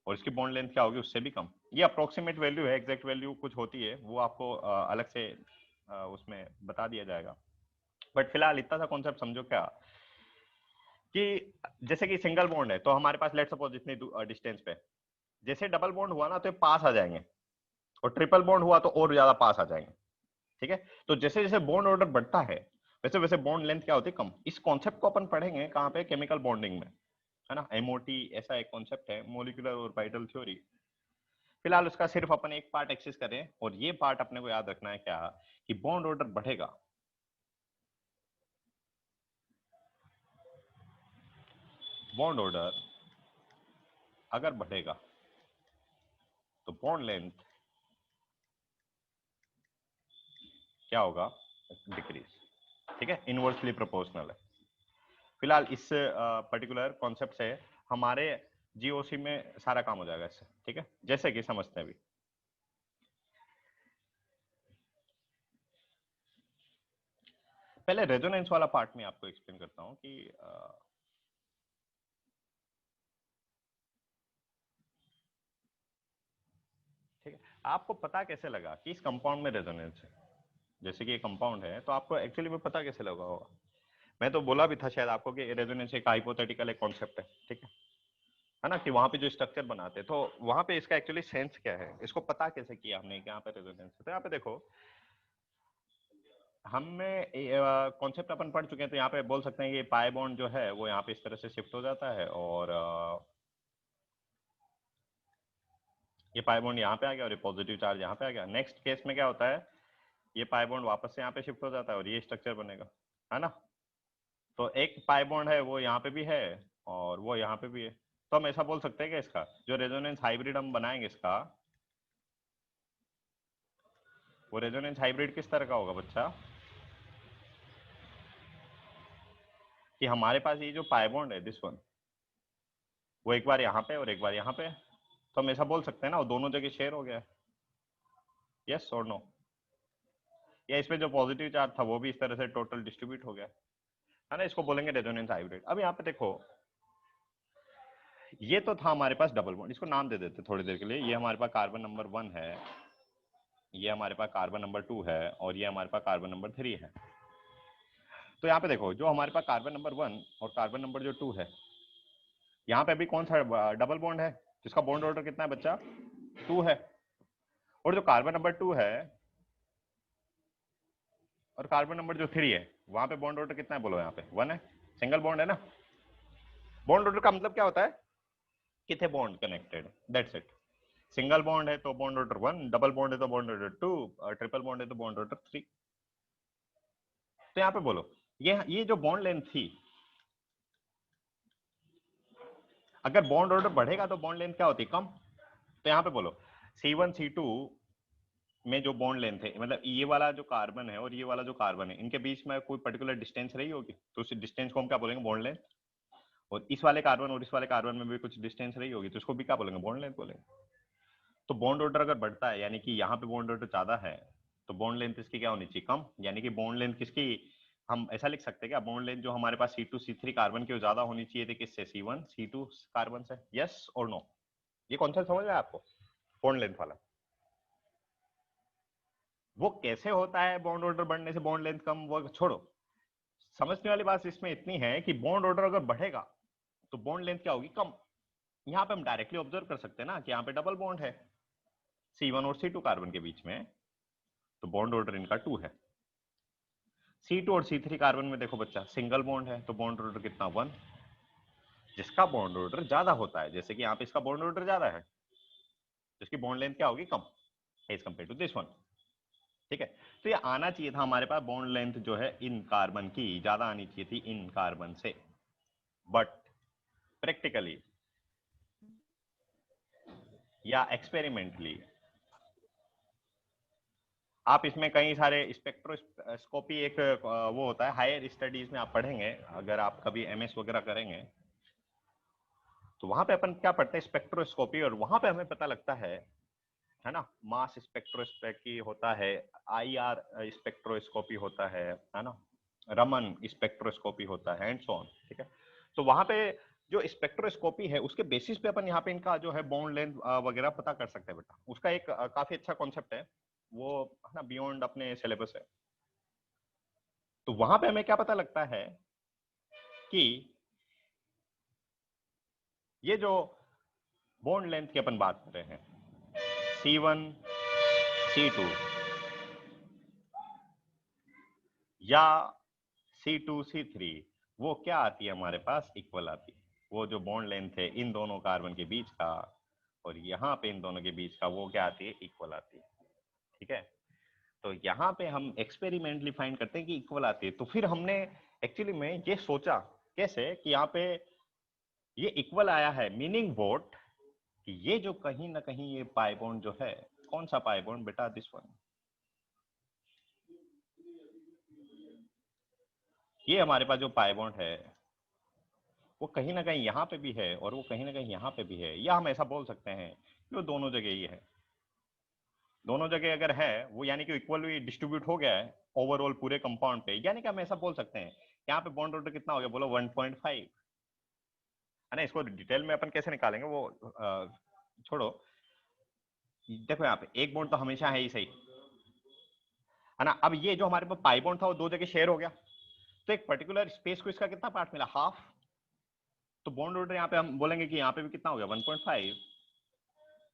और इसकी बॉन्ड लेंथ क्या होगी, उससे भी कम। ये अप्रोक्सीमेट वैल्यू है, एग्जैक्ट वैल्यू कुछ होती है वो आपको अलग से उसमें बता दिया जाएगा। बट फिलहाल इतना सा कॉन्सेप्ट समझो क्या, कि जैसे कि सिंगल बॉन्ड है तो हमारे पास लेट सपोज इतनी डिस्टेंस पे, जैसे डबल बॉन्ड हुआ ना तो पास आ जाएंगे, और ट्रिपल बॉन्ड हुआ तो और ज्यादा पास आ जाएंगे, ठीक है। तो जैसे जैसे बॉन्ड ऑर्डर बढ़ता है, वैसे वैसे बॉन्ड लेंथ क्या होती है, कम। इस कॉन्सेप्ट को अपन पढ़ेंगे कहाँ पे, केमिकल बॉन्डिंग में, है ना। MOT ऐसा एक कॉन्सेप्ट है, मोलिकुलर ऑर्बिटल थ्योरी। फिलहाल उसका सिर्फ अपन एक पार्ट एक्सेस करें, और ये पार्ट अपने को याद रखना है क्या, कि बॉन्ड ऑर्डर बढ़ेगा, बॉन्ड ऑर्डर अगर बढ़ेगा तो बॉन्ड लेंथ क्या होगा, डिक्रीज, ठीक है। इनवर्सली प्रोपोर्शनल है। फिलहाल इस पर्टिकुलर कॉन्सेप्ट से हमारे जीओसी में सारा काम हो जाएगा इससे, ठीक है। जैसे कि समझते हैं अभी, पहले रेजोनेंस वाला पार्ट में आपको एक्सप्लेन करता हूं कि ठीक है, आपको पता कैसे लगा कि इस कंपाउंड में रेजोनेंस है। जैसे कि ये कंपाउंड है तो आपको एक्चुअली में पता कैसे लगा होगा, मैं तो बोला भी था शायद आपको कि रेजोनेंस एक हाइपोथेटिकल एक कॉन्सेप्ट है, ठीक है ना। कि वहां पे जो स्ट्रक्चर बनाते हैं, तो वहां पे इसका एक्चुअली सेंस क्या है, इसको पता कैसे किया हमने कि यहाँ पे रेजोनेंस है। तो यहाँ पे देखो, हमें कॉन्सेप्ट अपन पढ़ चुके हैं, तो यहाँ पे बोल सकते हैं कि पाई बॉन्ड जो है वो यहाँ पे इस तरह से शिफ्ट हो जाता है, और ये पाई बॉन्ड यहाँ पे आ गया और ये पॉजिटिव चार्ज यहाँ पे आ गया। नेक्स्ट केस में क्या होता है, ये पाई बॉन्ड वापस से यहाँ पे शिफ्ट हो जाता है और ये स्ट्रक्चर बनेगा, है ना। तो एक पाई बॉन्ड है वो यहाँ पे भी है और वो यहाँ पे भी है। तो हम ऐसा बोल सकते हैं कि इसका जो रेजोनेंस हाइब्रिड हम बनाएंगे इसका, वो रेजोनेंस हाइब्रिड किस तरह का होगा बच्चा, कि हमारे पास ये जो पाई बॉन्ड है दिस वन, वो एक बार यहाँ पे और एक बार यहाँ पे, तो हम ऐसा बोल सकते हैं ना वो दोनों जगह शेयर हो गया। यस और नो, या इसमें जो पॉजिटिव चार्ज था वो भी इस तरह से टोटल डिस्ट्रीब्यूट हो गया, है ना। इसको बोलेंगे रेजोनेंस हाइब्रिड। अब यहाँ पे देखो, ये तो था हमारे पास डबल बॉन्ड, इसको नाम दे देते थोड़ी देर के लिए। ये हमारे पास कार्बन नंबर 1 है, ये हमारे पास कार्बन नंबर 2 है, और ये हमारे पास कार्बन नंबर 3 है। तो यहाँ पे देखो, जो हमारे पास कार्बन नंबर 1 और कार्बन नंबर जो 2 है, यहाँ पे अभी कौन सा डबल बॉन्ड है, जिसका बॉन्ड ऑर्डर कितना है बच्चा, 2 है। और जो कार्बन नंबर 2 है और कार्बन नंबर जो 3 है, वहां पे बॉन्ड ऑर्डर कितना है बोलो, यहाँ पे 1 है, सिंगल बॉन्ड है ना। बॉन्ड ऑर्डर का मतलब क्या होता है, कितने bond connected, that's it. Single bond है तो बॉन्ड ऑर्डर 1, डबल बॉन्ड है तो बॉन्ड ऑर्डर 2, और ट्रिपल बॉन्ड है तो बॉन्ड ऑर्डर 3। तो यहाँ पे बोलो, ये जो बॉन्ड लेंथ थी, अगर बॉन्ड ऑर्डर बढ़ेगा तो बॉन्ड लेंथ क्या होती है, कम। तो यहाँ पे बोलो C1 C2 में जो बॉन्ड लेंथ है, मतलब ये वाला जो कार्बन है और ये वाला जो कार्बन है, इनके बीच में कोई पर्टिकुलर डिस्टेंस रही होगी, तो उस डिस्टेंस को हम क्या बोलेंगे, बॉन्ड लेंथ। और इस वाले कार्बन और इस वाले कार्बन में भी कुछ डिस्टेंस रही होगी, तो इसको भी क्या बोलेंगे, बॉन्ड लेंथ बोलेंगे। तो बॉन्ड ऑर्डर अगर बढ़ता है, यानी कि यहाँ पे बॉन्ड ऑर्डर ज्यादा है, तो बॉन्ड लेंथ इसकी क्या होनी चाहिए, कम। यानी कि बॉन्ड लेंथ किसकी, हम ऐसा लिख सकते हैं क्या, बॉन्ड लेंथ जो हमारे पास C2 C3 कार्बन की ज्यादा होनी चाहिए थी किससे, C1 C2 कार्बन से। यस और नो, ये कॉन्सेप्ट समझ में आया आपको, बॉन्ड लेंथ वाला। वो कैसे होता है बॉन्ड ऑर्डर बढ़ने से बॉन्ड लेंथ कम, वो छोड़ो। समझने वाली बात इसमें इतनी है कि बॉन्ड ऑर्डर अगर बढ़ेगा तो बॉन्ड लेंथ क्या होगी, कम। यहाँ पे हम डायरेक्टली ऑब्जर्व कर सकते हैं ना कि यहाँ पे डबल बॉन्ड है C1 और C2 कार्बन के बीच में, तो बॉन्ड ऑर्डर इनका 2 है। C2 और C3 कार्बन में देखो बच्चा सिंगल बॉन्ड है, तो बॉन्ड ऑर्डर कितना, 1। जिसका बॉन्ड ऑर्डर ज्यादा होता है, जैसे कि यहाँ पे इसका बॉन्ड ऑर्डर ज्यादा है, जिसकी बॉन्ड लेंथ क्या होगी, कम, as compare to this one. ठीक है, तो ये आना चाहिए था हमारे पास, बॉन्ड लेंथ जो है इन कार्बन की ज्यादा आनी चाहिए थी इन कार्बन से, बट प्रैक्टिकली या एक्सपेरिमेंटली आप इसमें कई सारे स्पेक्ट्रोस्कोपी, एक वो होता है हायर स्टडीज में आप पढ़ेंगे, अगर आप कभी MS वगैरह करेंगे तो वहां पे अपन क्या पढ़ते हैं, स्पेक्ट्रोस्कोपी, और वहां पे हमें पता लगता है ना, मास स्पेक्ट्रोस्कोपी होता है, IR स्पेक्ट्रोस्कोपी होता है ना, रमन स्पेक्ट्रोस्कोपी होता है, एंड सो ऑन। ठीक है, तो वहां पे जो स्पेक्ट्रोस्कोपी है उसके बेसिस पे अपन यहाँ पे इनका जो है बॉन्ड लेंथ वगैरह पता कर सकते हैं बेटा। उसका एक काफी अच्छा कॉन्सेप्ट है वो, है ना, बियॉन्ड अपने सिलेबस है। तो वहां पे हमें क्या पता लगता है कि ये जो बॉन्ड लेंथ की अपन बात कर रहे हैं, C1 C2 या C2 C3, वो क्या आती है हमारे पास, इक्वल आती है। वो जो बॉन्ड लेंथ है इन दोनों कार्बन के बीच का और यहाँ पे इन दोनों के बीच का, वो क्या आती है, इक्वल आती है। ठीक है, तो यहाँ पे हम एक्सपेरिमेंटली फाइंड करते हैं कि इक्वल आती है। तो फिर हमने एक्चुअली में ये सोचा कैसे कि यहाँ पे ये इक्वल आया है, मीनिंग वोट कि ये जो कहीं ना कहीं ये पाई बॉन्ड जो है, कौन सा पाई बॉन्ड बेटा, दिस वन, ये हमारे पास जो पाई बॉन्ड है वो कहीं ना कहीं यहाँ पे भी है और वो कहीं ना कहीं यहाँ पे भी है, या हम ऐसा बोल सकते हैं कि वो दोनों जगह ही है। दोनों जगह अगर है वो, यानी कि इक्वली डिस्ट्रीब्यूट हो गया है ओवरऑल पूरे कंपाउंड पे, यानी कि हम ऐसा बोल सकते हैं यहाँ पे बॉन्ड ऑर्डर कितना हो गया, बोलो 1.5, है ना। इसको डिटेल में अपन कैसे निकालेंगे वो छोड़ो। देखो यहाँ पे एक बॉन्ड तो हमेशा है ही सही, है ना। अब ये जो हमारे पास पाई बॉन्ड था वो दो जगह शेयर हो गया, तो एक पर्टिकुलर स्पेस को इसका कितना पार्ट मिला, हाफ। तो बॉन्ड ऑर्डर यहाँ पे हम बोलेंगे कि यहाँ पे भी कितना हो गया, 1.5,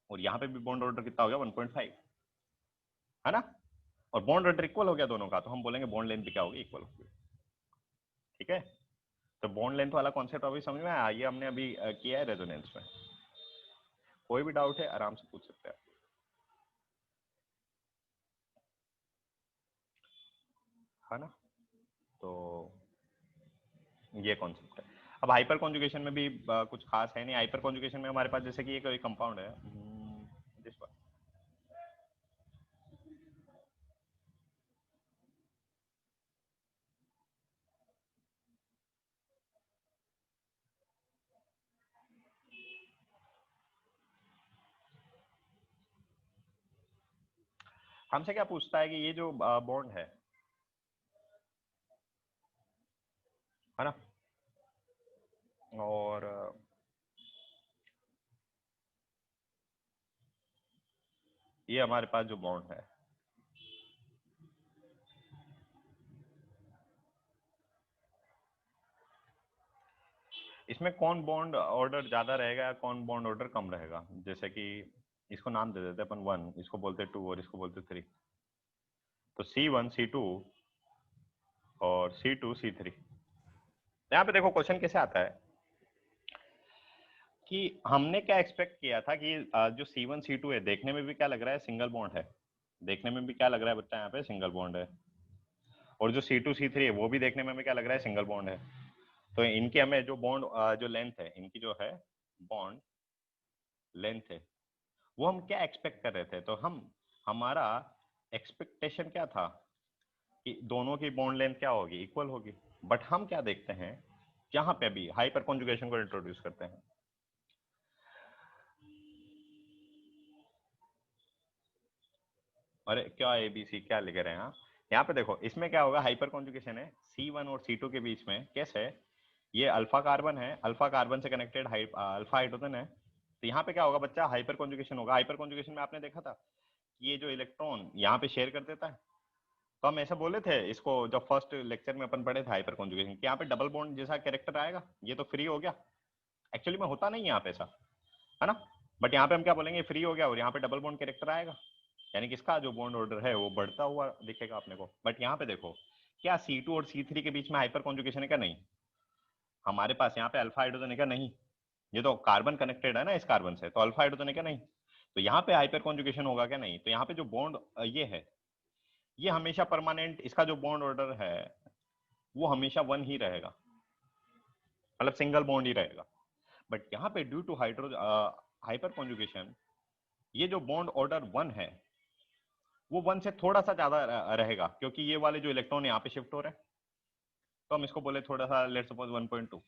और यहाँ पे भी बॉन्ड ऑर्डर कितना हो गया, 1.5, है ना। और बॉन्ड ऑर्डर इक्वल हो गया दोनों का, तो हम बोलेंगे बॉन्ड लेंथ भी क्या होगी, इक्वल होगी। ठीक है, तो बॉन्ड लेंथ वाला कॉन्सेप्ट अभी समझ में आया, ये हमने अभी किया है रेजोनेंस में। कोई भी डाउट है आराम से पूछ सकते हैं, है ना। तो ये कॉन्सेप्ट है। अब हाइपर कॉन्जुगेशन में भी कुछ खास है नहीं। हाइपर कॉन्जुगेशन में हमारे पास जैसे कि ये कोई कंपाउंड है, दिस वन, हमसे क्या पूछता है कि ये जो बॉन्ड है ना, और ये हमारे पास जो बॉन्ड है, इसमें कौन बॉन्ड ऑर्डर ज्यादा रहेगा या कौन बॉन्ड ऑर्डर कम रहेगा। जैसे कि इसको नाम दे देते हैं अपन 1, इसको बोलते 2 और इसको बोलते 3। तो C1 C2 और C2 C3। यहाँ पे देखो क्वेश्चन कैसे आता है कि हमने क्या एक्सपेक्ट किया था कि जो C1 C2 है देखने में भी क्या लग रहा है, सिंगल बॉन्ड है। देखने में भी क्या लग रहा है बच्चा, यहाँ पे सिंगल बॉन्ड है। और जो C2 C3 है वो भी देखने में हमें क्या लग रहा है, सिंगल बॉन्ड है। तो इनकी हमें जो बॉन्ड जो लेंथ है, इनकी जो है बॉन्ड लेंथ है, वो हम क्या एक्सपेक्ट कर रहे थे। तो हमारा एक्सपेक्टेशन क्या था कि दोनों की बॉन्ड लेंथ क्या होगी, इक्वल होगी। बट हम क्या देखते हैं, यहाँ पे भी हाइपर कॉन्जुगेशन को इंट्रोड्यूस करते हैं। अरे क्या ABC क्या लिख रहे हैं यहाँ पे देखो, इसमें क्या होगा, हाइपर कॉन्जुगेशन है C1 और C2 के बीच में। कैसे है, ये अल्फा कार्बन है, अल्फा कार्बन से कनेक्टेड अल्फा हाइड्रोजन है। तो यहाँ पे क्या होगा बच्चा, हाइपर कॉन्जुगेशन होगा। हाइपर कॉन्जुगेशन में आपने देखा था कि ये जो इलेक्ट्रॉन यहाँ पे शेयर कर देता है। तो हम ऐसे बोले थे इसको जब फर्स्ट लेक्चर में अपन पढ़े थे हाइपर कॉन्जुगेशन, कि यहाँ पे डबल बॉन्ड जैसा कैरेक्टर आएगा, ये तो फ्री हो गया। एक्चुअली में होता नहीं है यहाँ पे ऐसा, है ना। बट यहाँ पे हम क्या बोलेंगे, फ्री हो गया और यहाँ पे डबल बॉन्ड कैरेक्टर आएगा, यानी कि इसका जो बॉन्ड ऑर्डर है वो बढ़ता हुआ दिखेगा अपने को। बट यहाँ पे देखो, क्या C2 और C3 के बीच में हाइपर कॉन्जुगेशन है क्या, नहीं। हमारे पास यहाँ पे अल्फा हाइड्रोजन है क्या, नहीं। ये तो कार्बन कनेक्टेड है ना इस कार्बन से, तो अल्फा हाइड्रोजन है क्या, नहीं। तो यहाँ पे हाइपर कॉन्जुगेशन होगा क्या, नहीं। तो यहाँ पे जो बॉन्ड ये है, ये हमेशा परमानेंट, इसका जो बॉन्ड ऑर्डर है वो हमेशा 1 ही रहेगा, मतलब सिंगल बॉन्ड ही रहेगा। बट यहाँ पे ड्यू टू हाइपर कॉन्जुगेशन, ये जो बॉन्ड ऑर्डर 1 है वो 1 से थोड़ा सा ज्यादा रहेगा, क्योंकि ये वाले जो इलेक्ट्रॉन यहाँ पे शिफ्ट हो रहे हैं। तो हम इसको बोले थोड़ा सा, लेट्स सपोज 1.2।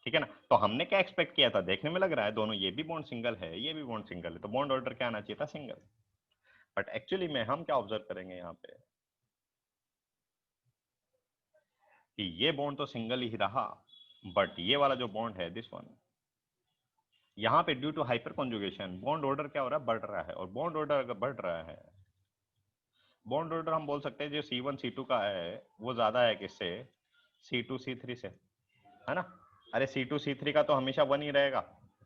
ठीक है ना। तो हमने क्या एक्सपेक्ट किया था, देखने में लग रहा है दोनों, ये भी बॉन्ड सिंगल है ये भी बॉन्ड सिंगल है, तो बॉन्ड ऑर्डर क्या आना चाहिए था, सिंगल। बट एक्चुअली में हम क्या ऑब्जर्व करेंगे यहाँ पे कि ये बॉन्ड तो सिंगल ही रहा, बट ये वाला जो बॉन्ड है दिस वन, यहाँ पे due to hyperconjugation bond order क्या हो रहा है, बढ़ रहा है। और बॉन्ड ऑर्डर अगर बढ़ रहा है, बॉन्ड ऑर्डर हम बोल सकते हैं जो C1 C2 का है वो ज्यादा है किससे, C2 C3 से, है ना। अरे C2 C3 का तो हमेशा 1 ही रहेगा,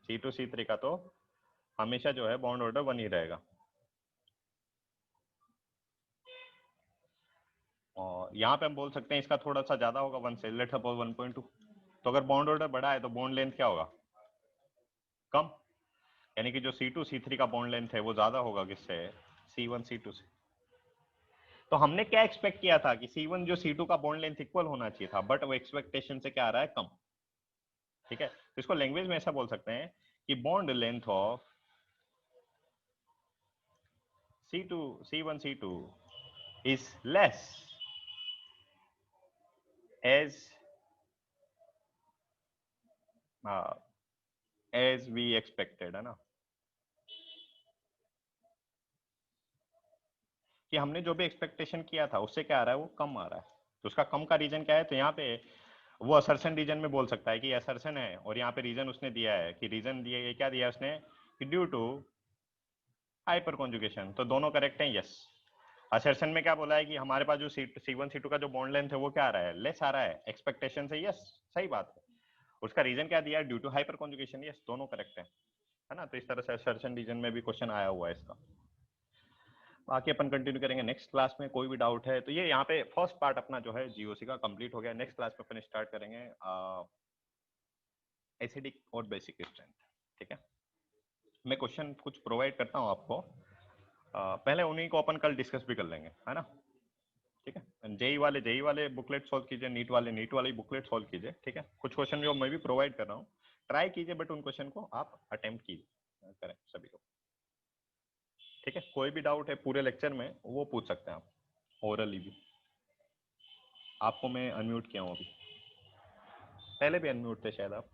C2 C3 का तो हमेशा जो है बॉन्ड ऑर्डर 1 ही रहेगा। और यहाँ पे हम बोल सकते हैं इसका थोड़ा सा ज्यादा होगा 1 से, लेट्स सपोज 1.2। तो अगर बॉन्ड ऑर्डर बढ़ा है तो बॉन्ड लेंथ क्या होगा, कम। यानी कि जो C2 C3 का बॉन्ड लेंथ है वो ज्यादा होगा किससे, C1 C2 से। तो हमने क्या एक्सपेक्ट किया था कि C1 जो C2 का बॉन्ड लेंथ इक्वल होना चाहिए था, बट वो एक्सपेक्टेशन से क्या आ रहा है, कम। ठीक है, तो इसको लैंग्वेज में ऐसा बोल सकते हैं कि bond length of C2 C1 C2 is less as uh, as we expected, है ना। कि हमने जो भी एक्सपेक्टेशन किया था उससे क्या आ रहा है, वो कम आ रहा है। तो उसका कम का रीजन क्या है, तो यहाँ पे वो असर्शन रीजन में बोल सकता है कि असर्शन है, और यहाँ पे रीजन उसने दिया है कि रीजन दिया, क्या दिया उसने कि ड्यू टू हाइपर कॉन्जुगेशन। तो दोनों करेक्ट हैं, यस। असर्शन में क्या बोला है कि हमारे पास जो C1 C2 का जो बॉन्ड लेंथ है वो क्या आ रहा है, लेस आ रहा है एक्सपेक्टेशन से, यस सही बात है। उसका रीजन क्या दिया है, due to hyperconjugation, yes दोनों करेक्ट है ना। तो इस तरह से असर्शन रीजन में भी क्वेश्चन आया हुआ है इसका। बाकी अपन कंटिन्यू करेंगे नेक्स्ट क्लास में। कोई भी डाउट है तो ये यहाँ पे फर्स्ट पार्ट अपना जो है जीओसी का कंप्लीट हो गया। नेक्स्ट क्लास में अपन स्टार्ट करेंगे एसिडिक और बेसिक स्ट्रेंथ। ठीक है, मैं क्वेश्चन कुछ प्रोवाइड करता हूँ आपको, पहले उन्हीं को अपन कल डिस्कस भी कर लेंगे, है ना। ठीक है, जेई वाले बुकलेट सॉल्व कीजिए, नीट वाले बुकलेट सॉल्व कीजिए। ठीक है, कुछ क्वेश्चन जो मैं भी प्रोवाइड कर रहा हूँ ट्राई कीजिए, बट उन क्वेश्चन को आप अटेम्प्ट कीजिए, करें सभी को। ठीक है, कोई भी डाउट है पूरे लेक्चर में वो पूछ सकते हैं आप ओरली भी। आपको मैं अनम्यूट किया हूँ अभी, पहले भी अनम्यूट थे शायद आप।